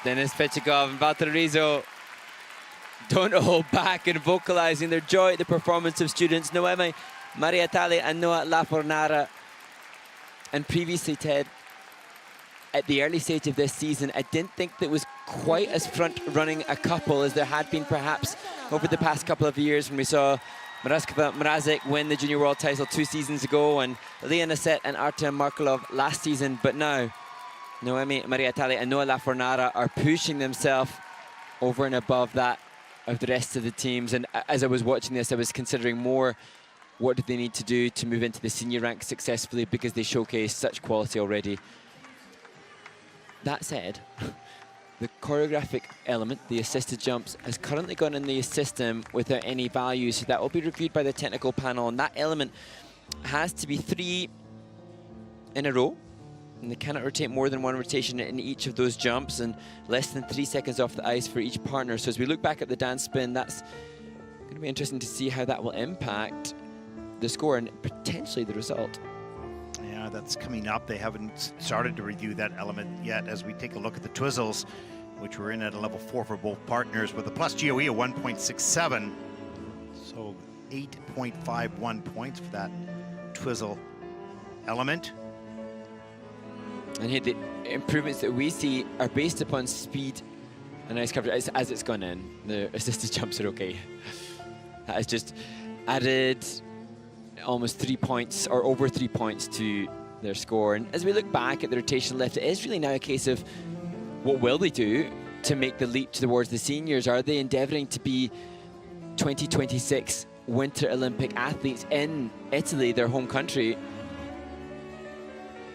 Denis Petchikov and Valtteri Rizzo don't hold back in vocalizing their joy at the performance of students Noemi, Maria Tali and Noa Lafornara. And previously, Ted, at the early stage of this season, I didn't think that was quite as front-running a couple as there had been perhaps over the past couple of years when we saw Maraskova Mrazek win the Junior World title 2 seasons ago and Elliana and Artem Markelov last season. But now, Noemi, Maria Tali and Noa Lafornara are pushing themselves over and above that of the rest of the teams. And as I was watching this, I was considering more what do they need to do to move into the senior rank successfully, because they showcase such quality already. That said, the choreographic element, the assisted jumps, has currently gone in the system without any value, so that will be reviewed by the technical panel, and that element has to be 3 in a row, and they cannot rotate more than 1 rotation in each of those jumps, and less than 3 seconds off the ice for each partner. So as we look back at the dance spin, that's going to be interesting to see how that will impact the score and potentially the result. Yeah, that's coming up. They haven't started to review that element yet as we take a look at the twizzles, which were in at a level 4 for both partners with a plus GOE of 1.67. So 8.51 points for that twizzle element. And here the improvements that we see are based upon speed and ice coverage as it's gone in. The assisted jumps are okay. That has just added almost 3 points or over 3 points to their score. And as we look back at the rotation left, it is really now a case of what will they do to make the leap towards the seniors? Are they endeavoring to be 2026 Winter Olympic athletes in Italy, their home country?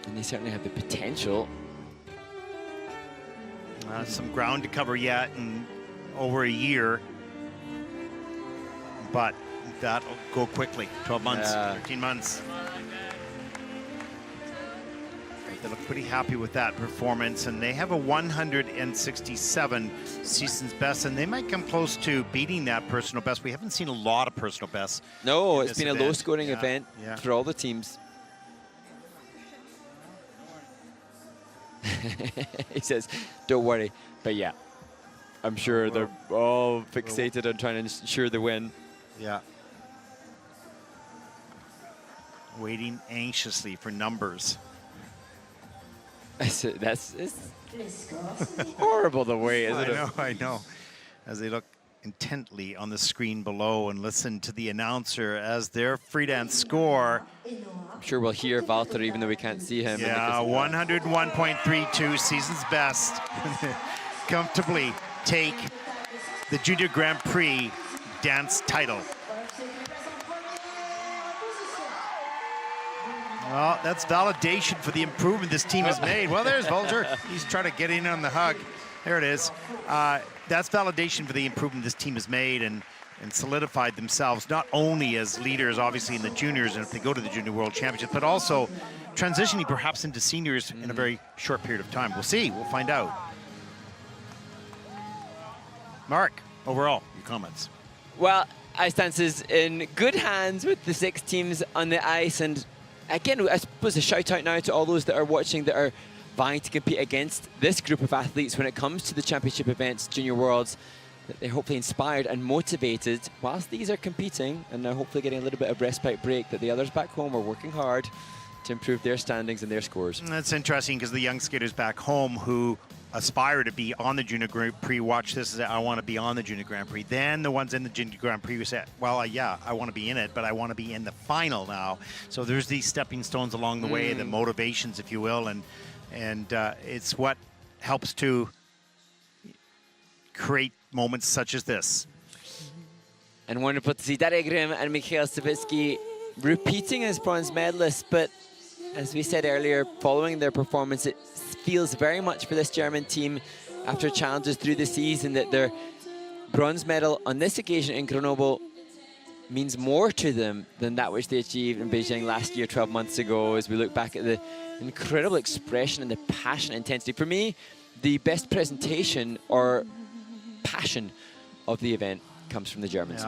And they certainly have the potential. Some ground to cover yet in over a year, but that'll go quickly. 12 months, 13 months. They look pretty happy with that performance, and they have a 167 season's best, and they might come close to beating that personal best. We haven't seen a lot of personal bests. No, it's been a low-scoring event yeah. for all the teams. He says, don't worry. But yeah, I'm sure they're all fixated on trying to ensure the win. Yeah. Waiting anxiously for numbers. It's horrible the way, isn't it? I know. As they look intently on the screen below and listen to the announcer as their free dance score. I'm sure we'll hear Valtteri even though we can't see him. Yeah, 101.32, season's best. Comfortably take the Junior Grand Prix dance title. Well, that's validation for the improvement this team has made. Well, there's Vulture. He's trying to get in on the hug. There it is. That's validation for the improvement this team has made and solidified themselves, not only as leaders, obviously, in the juniors, and if they go to the Junior World Championship, but also transitioning perhaps into seniors in a very short period of time. We'll see. We'll find out. Mark, overall, your comments. Well, Ice Dance is in good hands with the 6 teams on the ice, and again, I suppose a shout out now to all those that are watching that are vying to compete against this group of athletes when it comes to the championship events, Junior Worlds, that they're hopefully inspired and motivated whilst these are competing and now hopefully getting a little bit of respite break, that the others back home are working hard to improve their standings and their scores. That's interesting because the young skaters back home who aspire to be on the Junior Grand Prix watch this and say, I want to be on the Junior Grand Prix. Then the ones in the Junior Grand Prix who say, well, yeah, I want to be in it, but I want to be in the final now. So there's these stepping stones along the way, the motivations, if you will, and it's what helps to create moments such as this. And wonderful to see Darya Grimm and Michail Savitskiy repeating as bronze medalists, but as we said earlier, following their performance, it feels very much for this German team after challenges through the season that their bronze medal on this occasion in Grenoble means more to them than that which they achieved in Beijing last year, 12 months ago, as we look back at the incredible expression and the passion and intensity. For me, the best presentation or passion of the event comes from the Germans.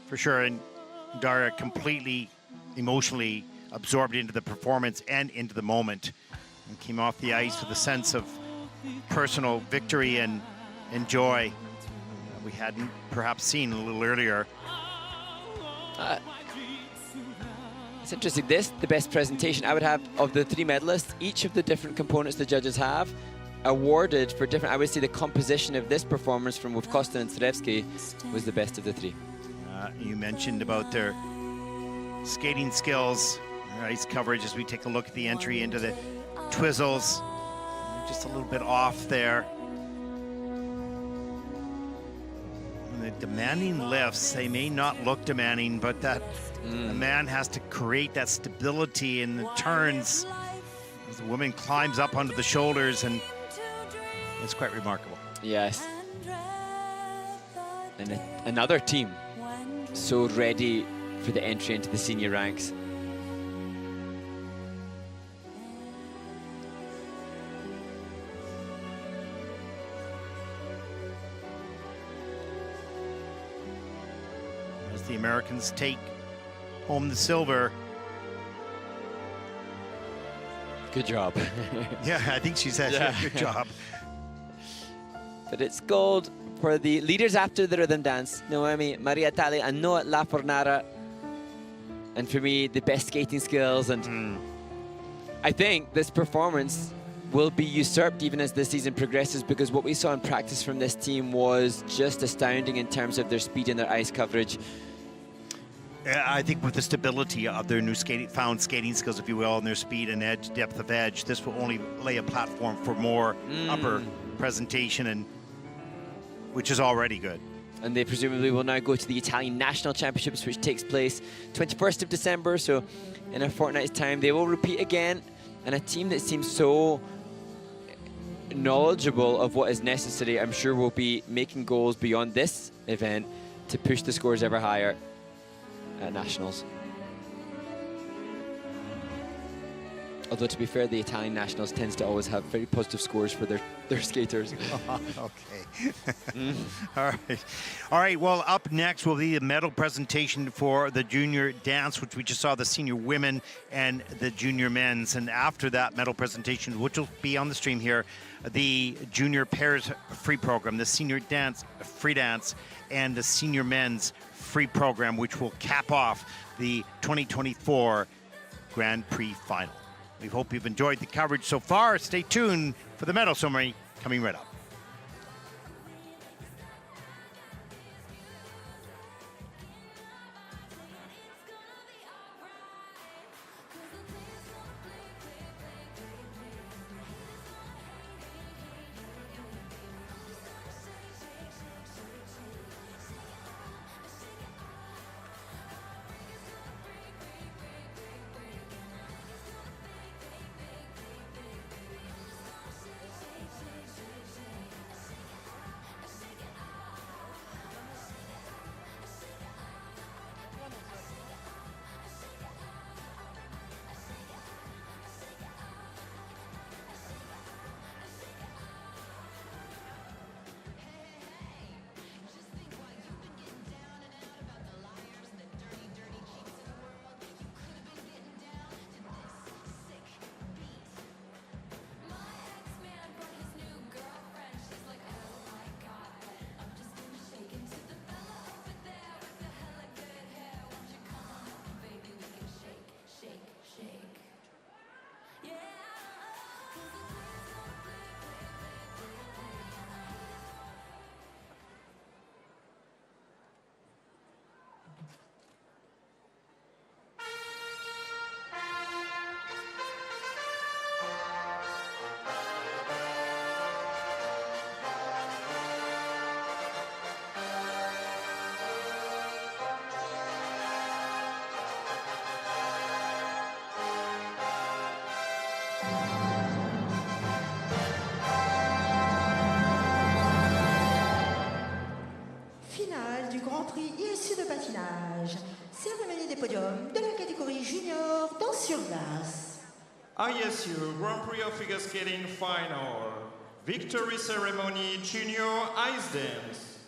For sure, and Darya completely emotionally absorbed into the performance and into the moment and came off the ice with a sense of personal victory and joy that we hadn't perhaps seen a little earlier. It's interesting, the best presentation I would have of the 3 medalists, each of the different components the judges have, awarded for different, I would say the composition of this performance from Wolfkostin and Tsarevski was the best of the 3. You mentioned about their skating skills, their ice coverage as we take a look at the entry into the twizzles. Just a little bit off there. And the demanding lifts, they may not look demanding, but that the man has to create that stability in the turns as the woman climbs up onto the shoulders, and it's quite remarkable. Yes. And another team so ready for the entry into the senior ranks. As the Americans take home the silver. Good job. Yeah, I think she said good job. But it's gold for the leaders after the rhythm dance, Noemi, Maria Tali, and Noah Lafornara. And for me, the best skating skills. And I think this performance will be usurped even as the season progresses, because what we saw in practice from this team was just astounding in terms of their speed and their ice coverage. I think with the stability of their new found skating skills, if you will, and their speed and edge, depth of edge, this will only lay a platform for more upper presentation, and which is already good. And they presumably will now go to the Italian National Championships, which takes place 21st of December, so in a fortnight's time. They will repeat again, and a team that seems so knowledgeable of what is necessary, I'm sure will be making goals beyond this event to push the scores ever higher at Nationals. Although, to be fair, the Italian Nationals tends to always have very positive scores for their skaters. Okay. All right, well, up next will be the medal presentation for the junior dance, which we just saw the senior women and the junior men's. And after that medal presentation, which will be on the stream here, the junior pairs free program, the senior dance free dance, and the senior men's free program, which will cap off the 2024 Grand Prix final. We hope you've enjoyed the coverage so far. Stay tuned for the medal summary coming right up. Prix issu de patinage. Cérémonie des podiums de la catégorie junior danse sur glace. ISU Grand Prix of Figure Skating Final. Victory Ceremony Junior Ice Dance.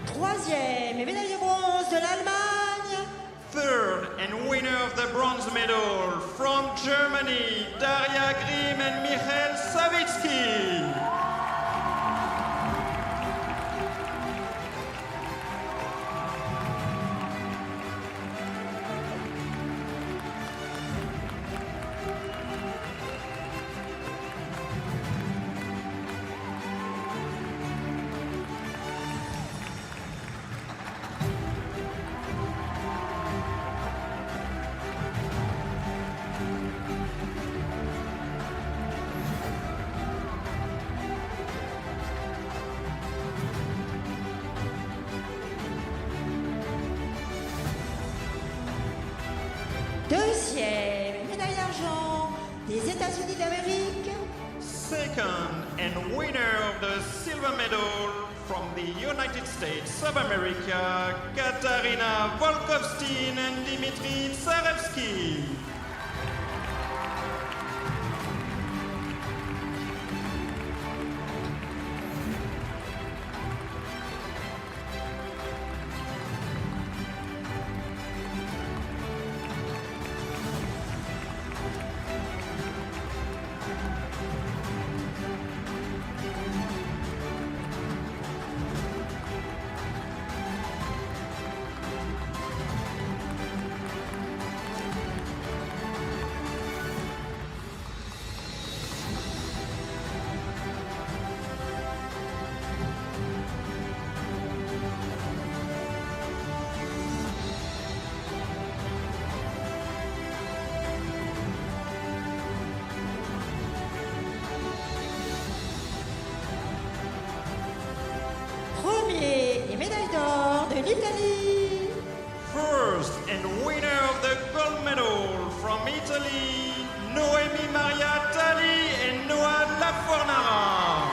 Troisième et médaille de bronze de l'Allemagne. Third and winner of the bronze medal from Germany, Darya, Grimm and Michail Savitskiy. Deuxième médaille d'argent des États-Unis d'Amérique, Second and winner of the silver medal from the United States of America, Katarina, Wolfkostin and Dimitry Tsarevski. premier et médaille d'or de l'Italie, First and winner of the gold medal from Italy, Noemi Maria Tali and Lafornara.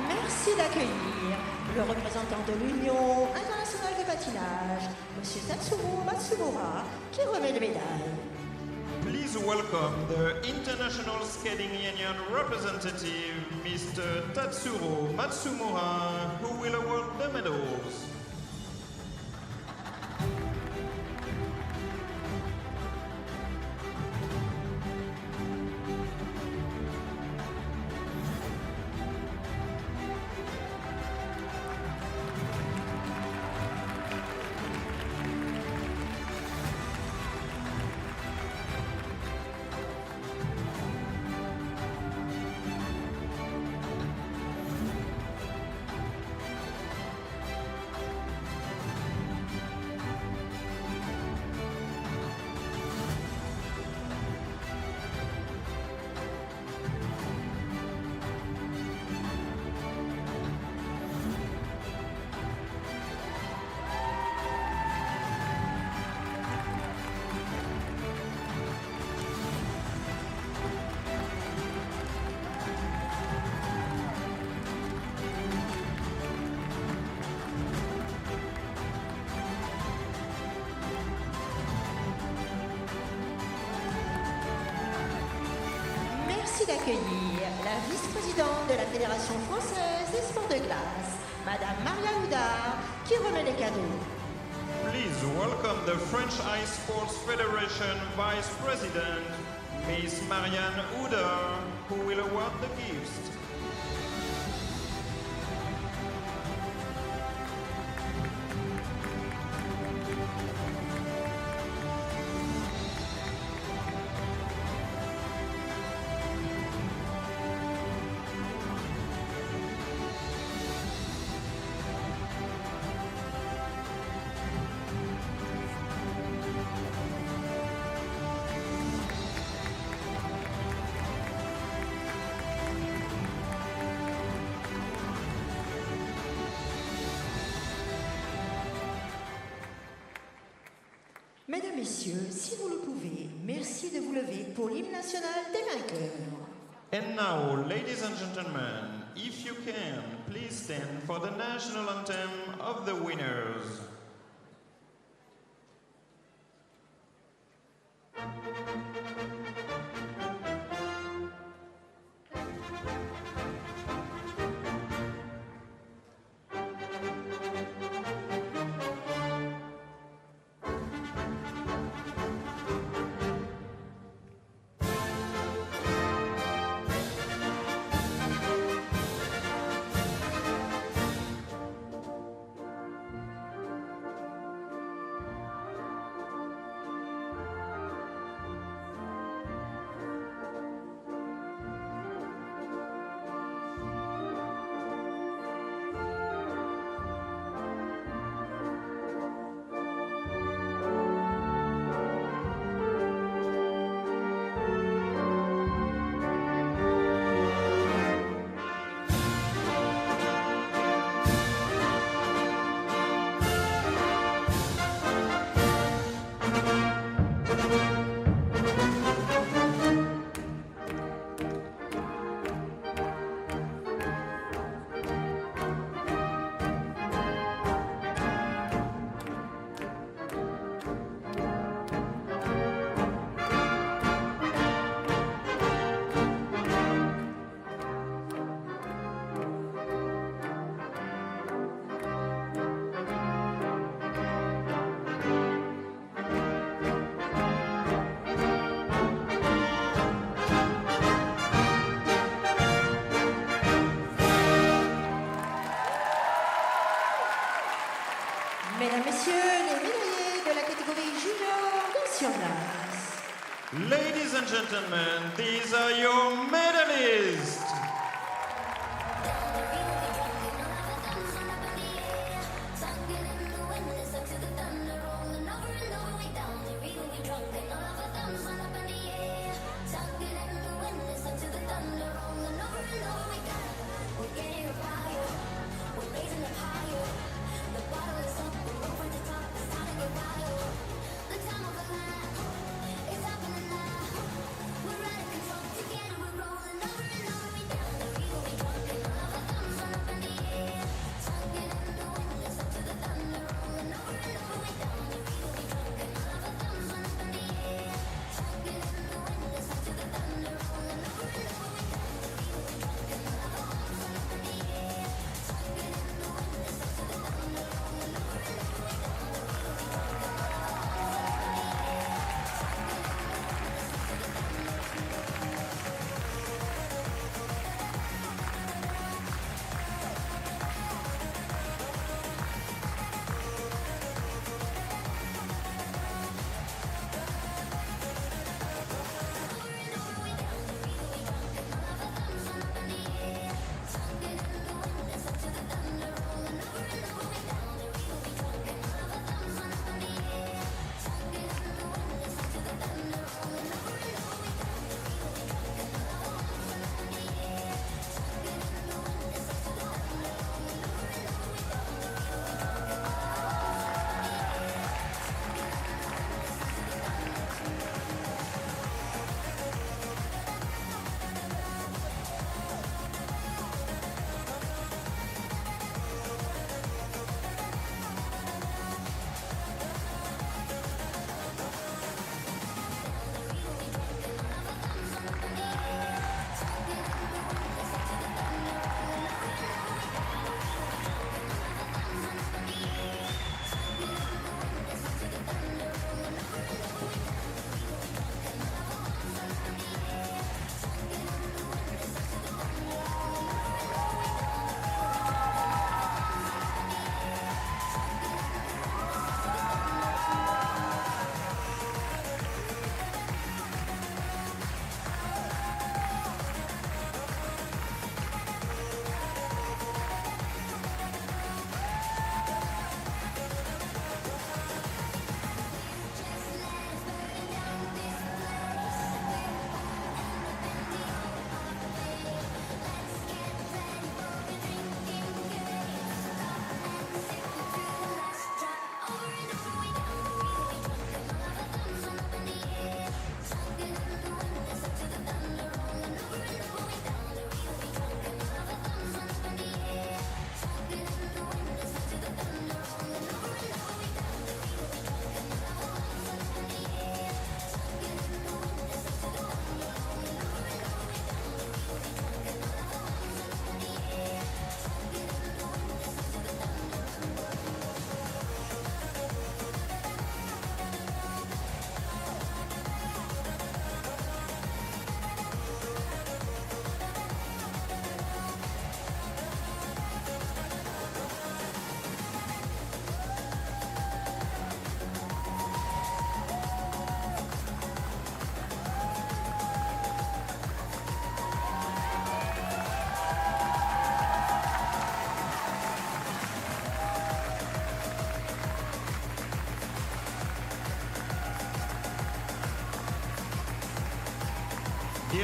merci d'accueillir le représentant de l'Union internationale de patinage, M. Tatsuro Matsumura, qui remet les médailles. Please welcome the International Skating Union representative, Mr. Tatsuro Matsumura, who will award the medals. Merci d'accueillir la vice-présidente de la Fédération française des sports de glace, Madame Maria Houdard, qui remet les cadeaux. Please welcome the French Ice Sports Federation Vice President, Miss Marianne Houder, who will award the gifts. Mesdames, Messieurs, si vous le pouvez, merci de vous lever pour l'hymne national des vainqueurs. And now, ladies and gentlemen, if you can, please stand for the national anthem of the winners. Mesdames, Messieurs, les médaillés de la catégorie junior nationale. Ladies and gentlemen, these are your medalists.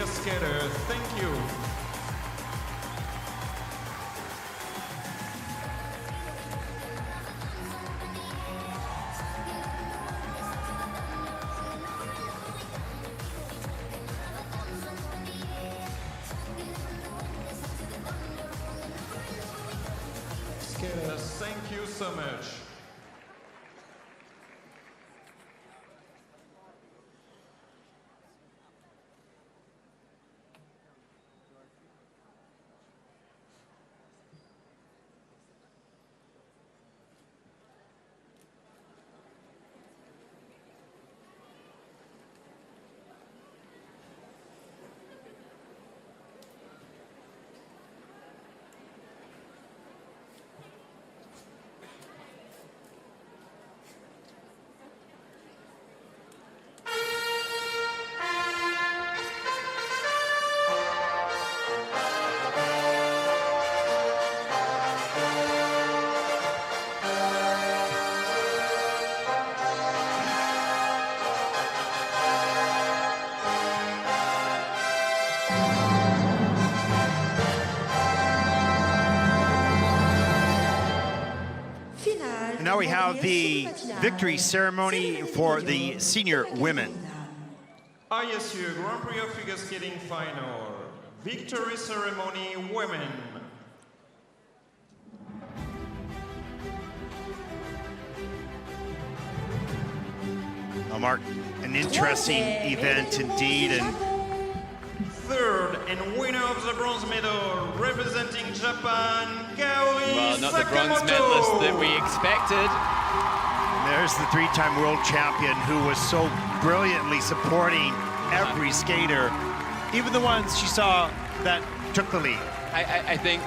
figure skaters. Thank you. Skaters, thank you so much. Now we have the victory ceremony for the senior women. ISU Grand Prix of Figure Skating Final. Victory ceremony women. Well, Mark, an interesting event indeed, and Third and winner of the bronze medal, representing Japan, Kaori Well, not the Sakamoto. bronze medalist that we expected. there's the three-time world champion who was so brilliantly supporting every skater, even the ones she saw that took the lead. I think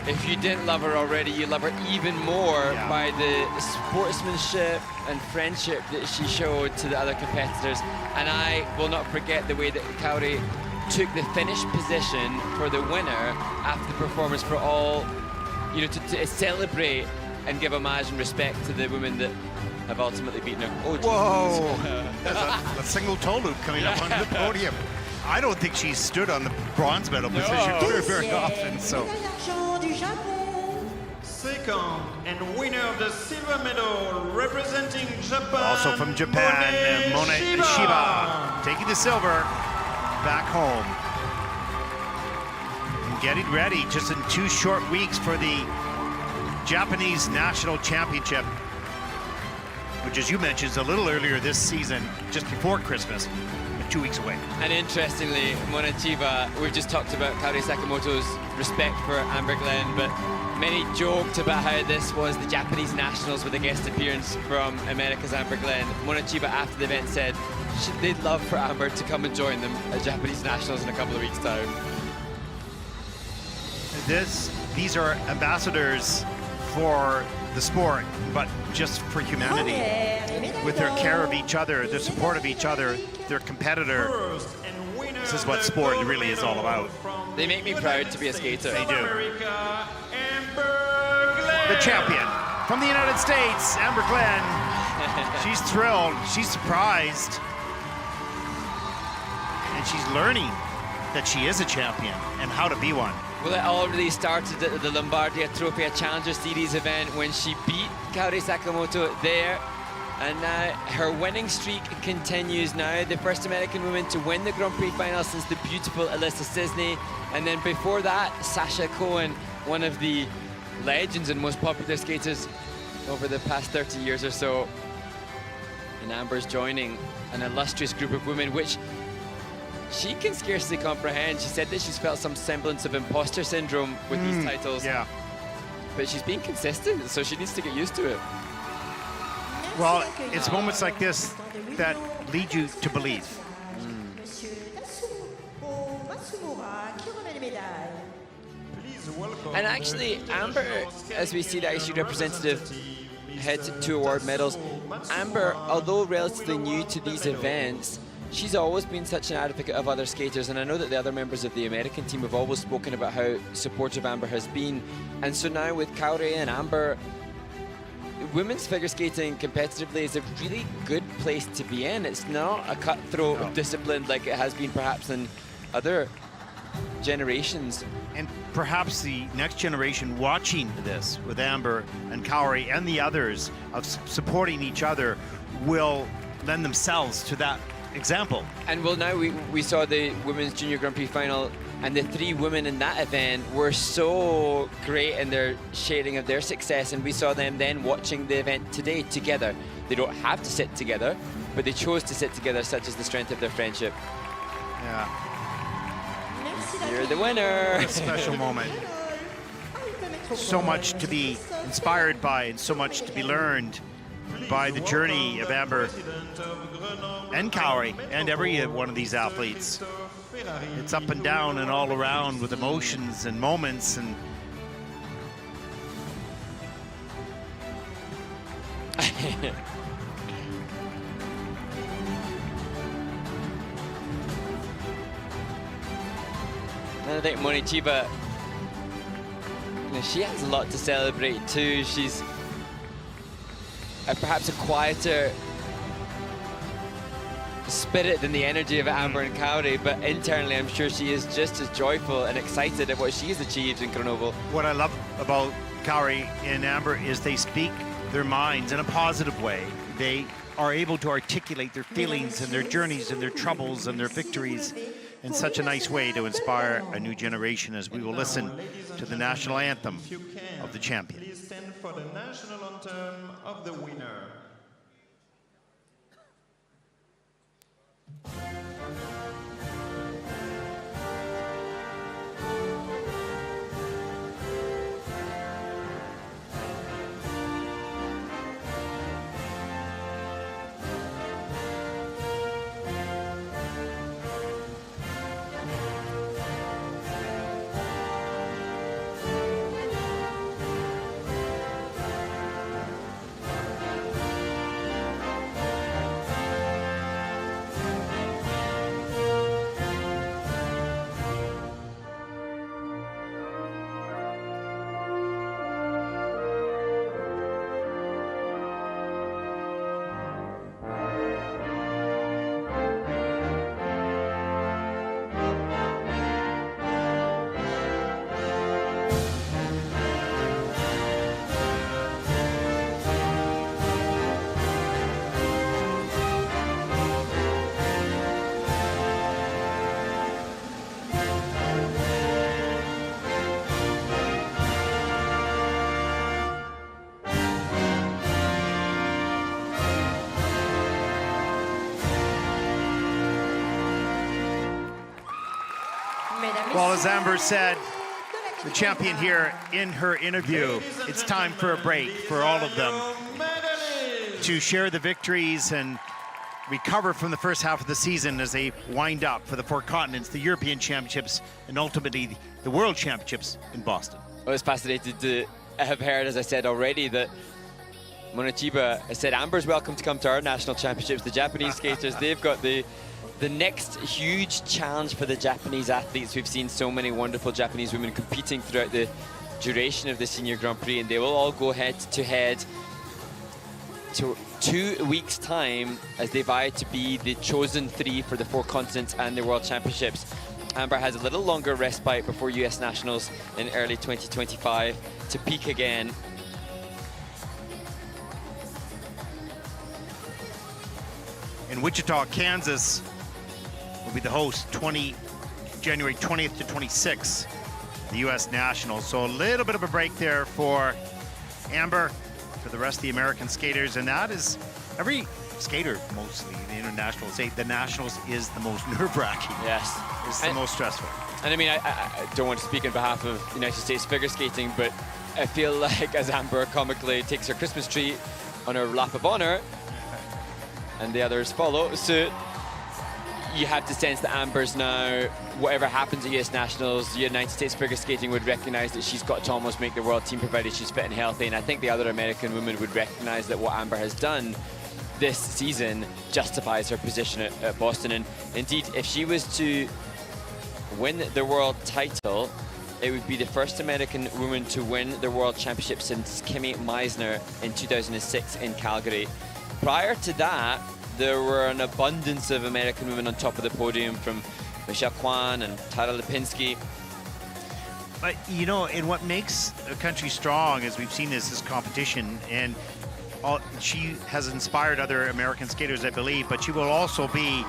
if you didn't love her already, you love her even more Yeah. by the sportsmanship and friendship that she showed to the other competitors. And I will not forget the way that Kaori took the finish position for the winner after the performance for all, to celebrate and give homage and respect to the women that have ultimately beaten her. Oh, Whoa! geez. There's a single toe loop coming up onto the podium. I don't think she stood on the bronze medal position very often. So Médaille d'argent du Japon. Second and winner of the silver medal, representing Japan. also from Japan, Mona Shiba taking the silver back home. And getting ready just in 2 short weeks for the Japanese National Championship, which, as you mentioned, is a little earlier this season, just before Christmas, but 2 weeks away. And interestingly, Mona Chiba, we've just talked about Kaori Sakamoto's respect for Amber Glenn, but many joked about how this was the Japanese nationals with a guest appearance from America's Amber Glenn. Mona Chiba, after the event, said they'd love for Amber to come and join them at Japanese nationals in a couple of weeks' time. These are ambassadors for the sport, but just for humanity. With their care of each other, their support of each other, their competitor. First and winner This is of what the sport gold really is all medal about. from They make me the proud United to be a States skater. of They do. America, Amber Glenn. The champion from the United States, Amber Glenn. She's thrilled, she's surprised, and she's learning that she is a champion and how to be one. Well, it all really started at the Lombardia Tropea Challenger Series event when she beat Kaori Sakamoto there. And now her winning streak continues now. The first American woman to win the Grand Prix final since the beautiful Alyssa Sisney. And then before that, Sasha Cohen, one of the legends and most popular skaters over the past 30 years or so. And Amber's joining an illustrious group of women, which she can scarcely comprehend. She said that she's felt some semblance of imposter syndrome with these titles. Yeah. But she's being consistent, so she needs to get used to it. Well, it's moments like this that lead you to believe. Monsieur Tatsuo Matsumura qui remet les médailles. Please welcome And actually, Amber, as we see the ISU representative head to 2 award medals, Amber, although relatively new to these events, she's always been such an advocate of other skaters, and I know that the other members of the American team have always spoken about how supportive Amber has been. And so now with Kaori and Amber, women's figure skating competitively is a really good place to be in. It's not a cutthroat discipline like it has been perhaps in other generations. And perhaps the next generation watching this with Amber and Kauri and the others of supporting each other will lend themselves to that example. And well, now we saw the Women's Junior Grand Prix final, and the 3 women in that event were so great in their sharing of their success, and we saw them then watching the event today together. They don't have to sit together, but they chose to sit together, such as the strength of their friendship. Yeah, You're the winner. what a special moment. So much to be inspired by and so much to be learned by the journey of Amber and Kauri and every one of these athletes. It's up and down and all around with emotions and moments, and And I think Monichiba, she has a lot to celebrate too. She's perhaps a quieter spirit than the energy of Amber and Kauri, but internally I'm sure she is just as joyful and excited at what she's achieved in Grenoble. what I love about Kauri and Amber is they speak their minds in a positive way. They are able to articulate their feelings and their journeys and their troubles and their victories in such a nice way to inspire a new generation as we will listen to the national anthem of the champion. Please stand for the national anthem of the winner. Well, as Amber said, the champion here in her interview, it's time for a break for all of them to share the victories and recover from the first half of the season as they wind up for the 4 continents, the European Championships, and ultimately the World Championships in Boston. I was fascinated to have heard, as I said already, that Monichiba said Amber's welcome to come to our national championships. The Japanese skaters, they've got the next huge challenge for the Japanese athletes. We've seen so many wonderful Japanese women competing throughout the duration of the Senior Grand Prix, and they will all go head to head to 2 weeks' time as they vie to be the chosen 3 for the 4 continents and the World Championships. Amber has a little longer respite before US Nationals in early 2025 to peak again. In Wichita, Kansas, will be the host January 20th to 26th, the U.S. Nationals. So a little bit of a break there for Amber, for the rest of the American skaters, and that is every skater, mostly the international, say the Nationals is the most nerve-wracking. Yes. It's the most stressful. And I mean, I don't want to speak on behalf of United States figure skating, but I feel like as Amber comically takes her Christmas tree on her lap of honor, and the others follow suit, you have to sense that Amber's now, whatever happens at US Nationals, United States figure skating would recognize that she's got to almost make the world team provided she's fit and healthy. And I think the other American women would recognize that what Amber has done this season justifies her position at Boston. And indeed, if she was to win the world title, it would be the first American woman to win the world championship since Kimi Meisner in 2006 in Calgary. Prior to that, there were an abundance of American women on top of the podium, from Michelle Kwan and Tara Lipinski. But you know, and what makes a country strong, as we've seen this competition, and she has inspired other American skaters, I believe, but she will also be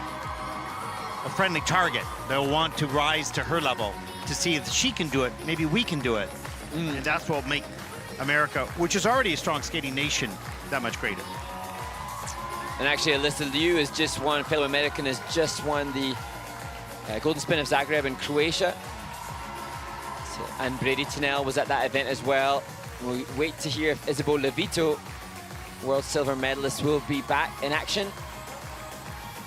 a friendly target. They'll want to rise to her level to see if she can do it, maybe we can do it. And that's what will make America, which is already a strong skating nation, that much greater. And actually, Alyssa Liu has just won, fellow American has just won the Golden Spin of Zagreb in Croatia. So, and Brady Tunnell was at that event as well. We'll wait to hear if Isabel Levito, world silver medalist, will be back in action.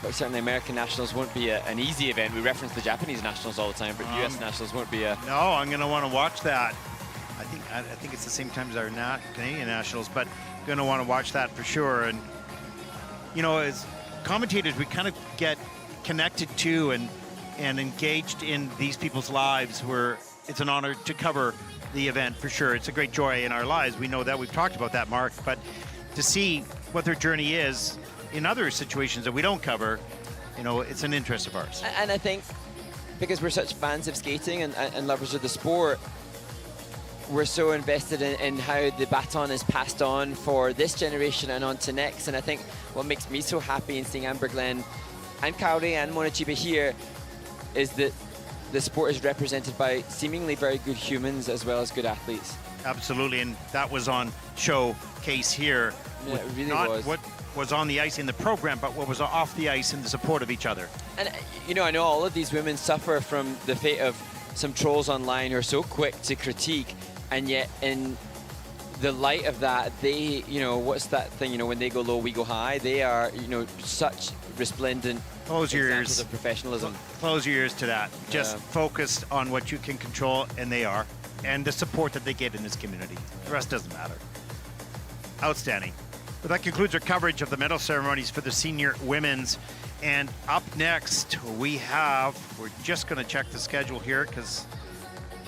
But certainly American Nationals won't be an easy event. We reference the Japanese Nationals all the time, but US Nationals won't be a... No, I'm going to want to watch that. I think it's the same time as our Canadian Nationals, but going to want to watch that for sure. And, you know, as commentators, we kind of get connected to and engaged in these people's lives, where it's an honor to cover the event for sure. It's a great joy in our lives. We know that. We've talked about that, Mark. But to see what their journey is in other situations that we don't cover, you know, it's an interest of ours. And I think because we're such fans of skating and lovers of the sport, we're so invested in how the baton is passed on for this generation and on to next. And I think what makes me so happy in seeing Amber Glenn and Kaori and Mona Chiba here is that the sport is represented by seemingly very good humans as well as good athletes. Absolutely, and that was on showcase here. Yeah, it really not was. What was on the ice in the program, but what was off the ice in the support of each other. And, you know, I know all of these women suffer from the fate of some trolls online who are so quick to critique, and yet in the light of that, they, you know, what's that thing, you know, when they go low, we go high. They are, you know, such resplendent Close your examples ears. of professionalism. Close your ears to that. Just Yeah. focus on what you can control, and they are, and the support that they get in this community. The rest doesn't matter. Outstanding. Well, that concludes our coverage of the medal ceremonies for the senior women's. And up next, we're just going to check the schedule here because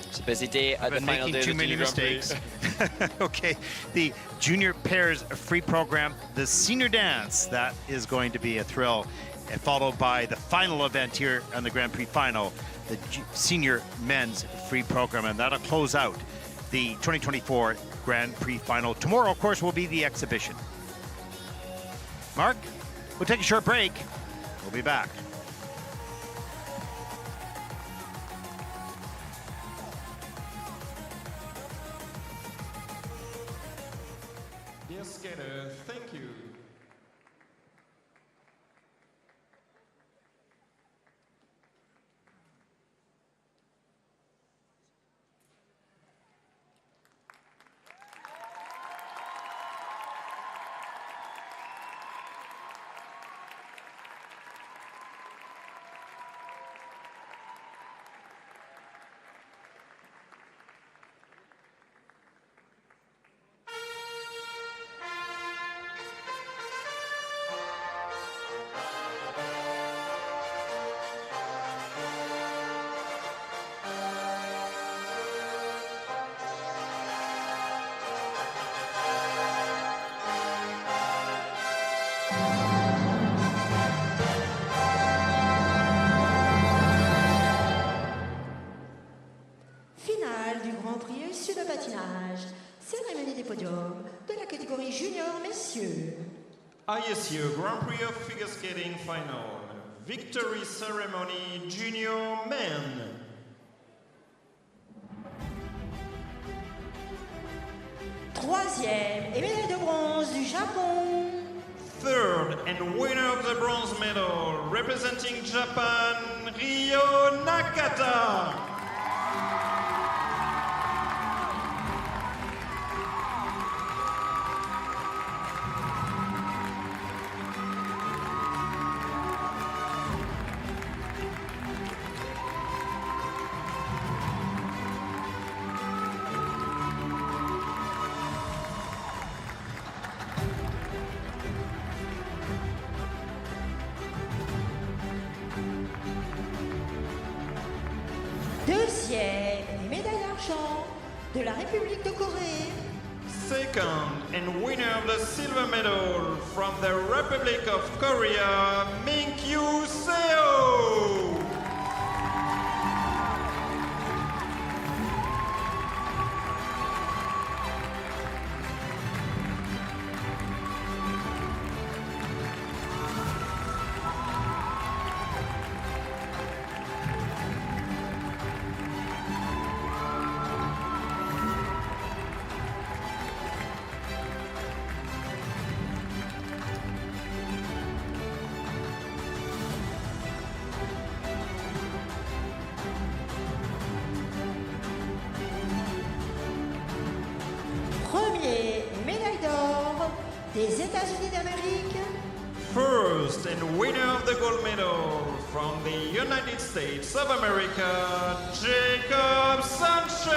It's a busy day at I've the been final making day too of the many Junior Grand Prix. mistakes. Okay, the junior pairs free program, the senior dance, that is going to be a thrill, and followed by the final event here on the Grand Prix final, the senior men's free program, and that'll close out the 2024 Grand Prix final. Tomorrow, of course, will be the exhibition. Mark, we'll take a short break. We'll be back. Dear skater, thank you. Finale du Grand Prix sur le patinage. Cérémonie des podiums de la catégorie junior messieurs. ISU Grand Prix of Figure Skating Final. Victory Ceremony Junior Men. Troisième et médaille de bronze du Japon. Third and winner of the bronze medal, representing Japan, Ryo Nakata. Deuxième et médaille d'argent de la République de Corée. Second and winner of the silver medal from the Republic of Korea, Minkyu Seo. des États-Unis d'Amérique, First and winner of the gold medal from the United States of America, Jacob Sanchez.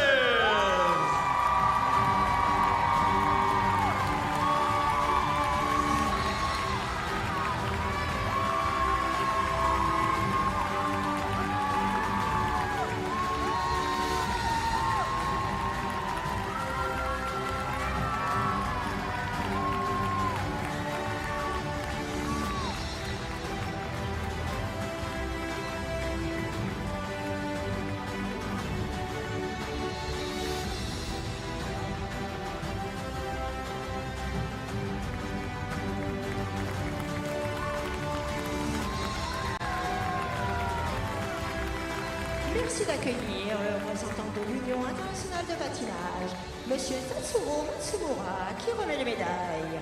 Merci d'accueillir le représentant de l'Union internationale de patinage, Monsieur Tatsuro Matsumura, qui remet les médailles.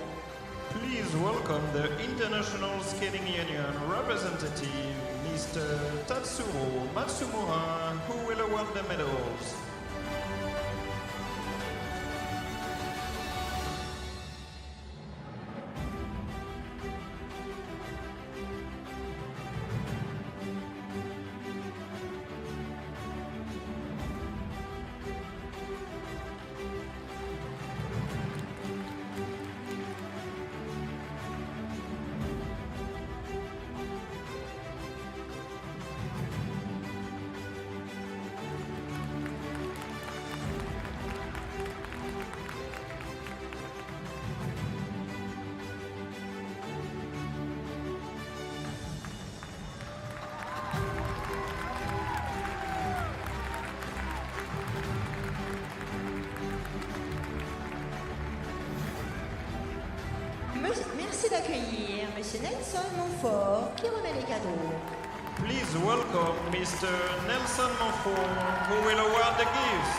Please welcome the International Skating Union representative, Mr. Tatsuro Matsumura, who will award the medals. Merci d'accueillir Monsieur Nelson Montfort, qui remet les cadeaux. Please welcome Mr. Nelson Montfort, who will award the gifts.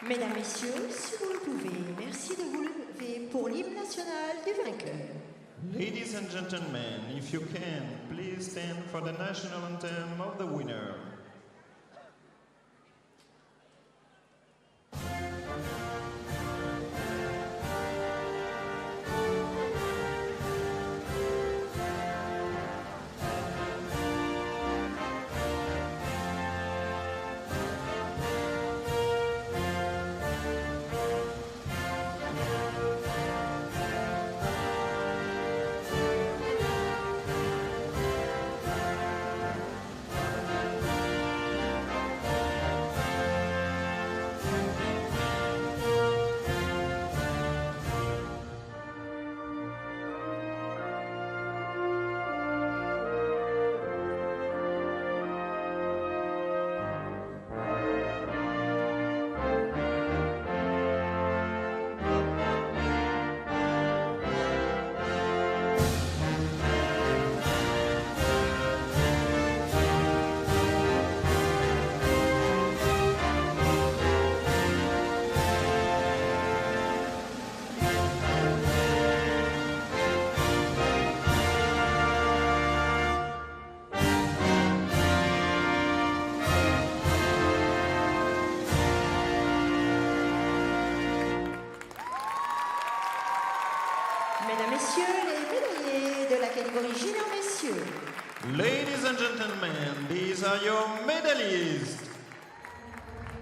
Mesdames, Messieurs, si vous le pouvez, merci de vous lever pour l'hymne national du vainqueur. Ladies and gentlemen, if you can, please stand for the national anthem of the winner. Mesdames, Messieurs, les médaillés de la catégorie junior messieurs. Ladies and gentlemen, these are your medalists.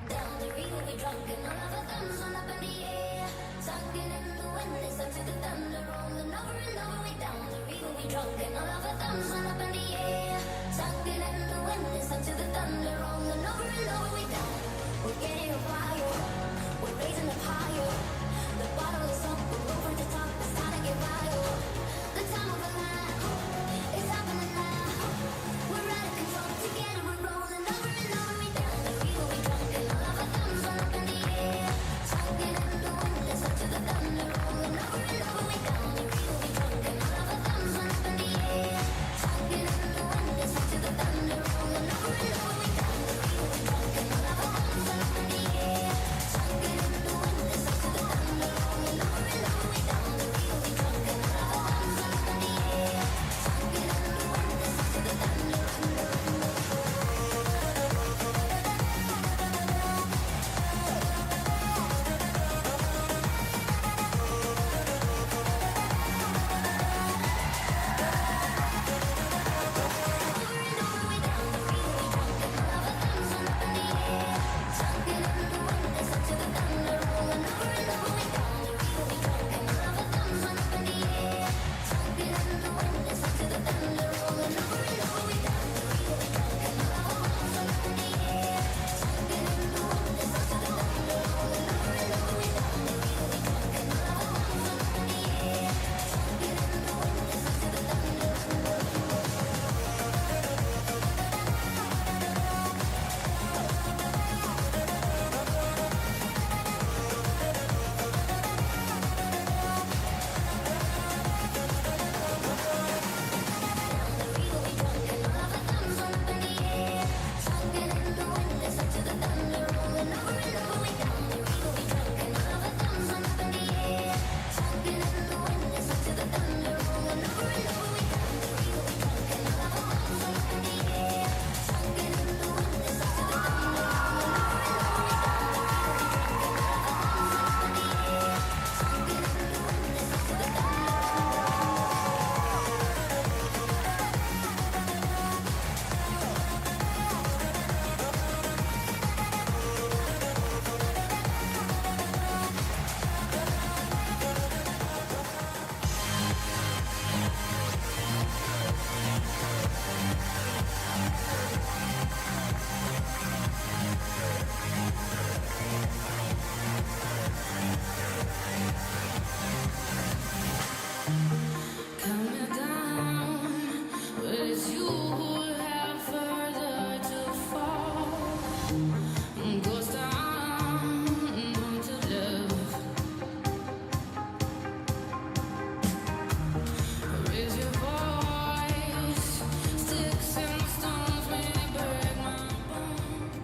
Down the river we drunk and all of our thumbs went up in the air. Sunken in the wind, it's up to the thunder rolling over and over. We down the river we drunk and all of our thumbs went up in the air. Sunken in the wind, it's up to the thunder rolling over and over. We down, we're getting up higher, we're raising up higher. The bottle is up, we're over the goes down to love. Raise your voice, sticks and stones really break my bones.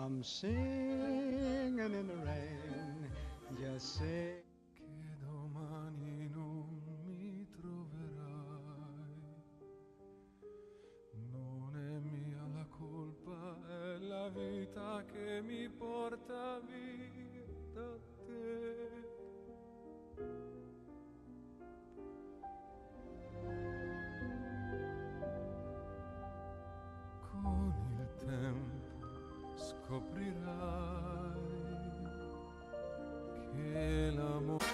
I'm singing in the rain, just sing. Che domani non mi troverai, non è mia la colpa, è la vita che mi porta via da te. Con il tempo scoprirai che l'amore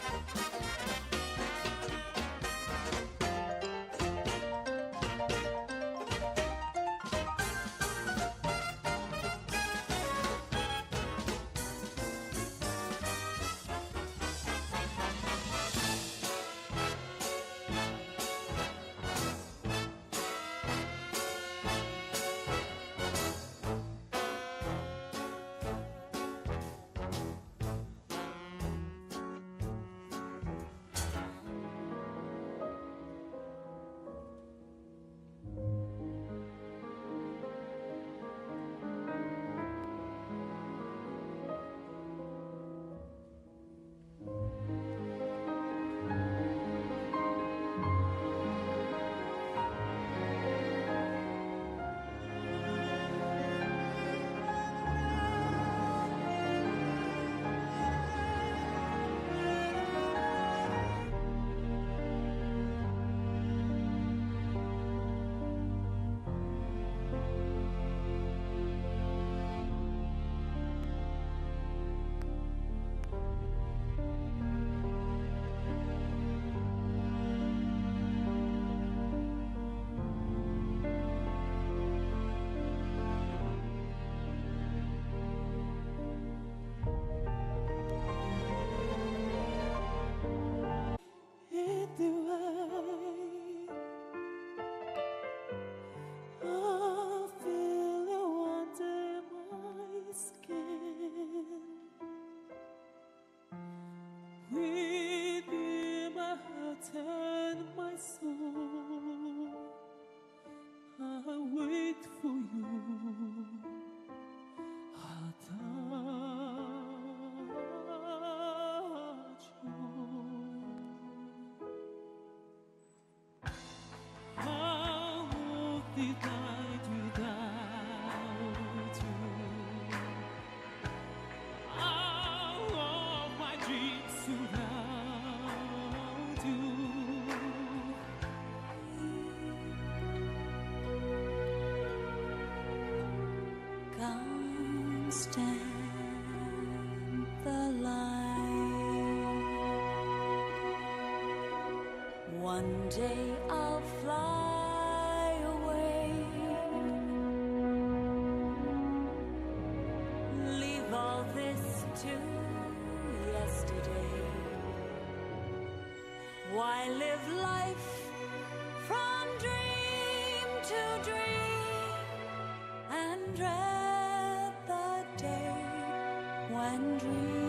stand the line. One day I'll fly away, leave all this to yesterday. Why live life from dream to dream and dread the day when dreams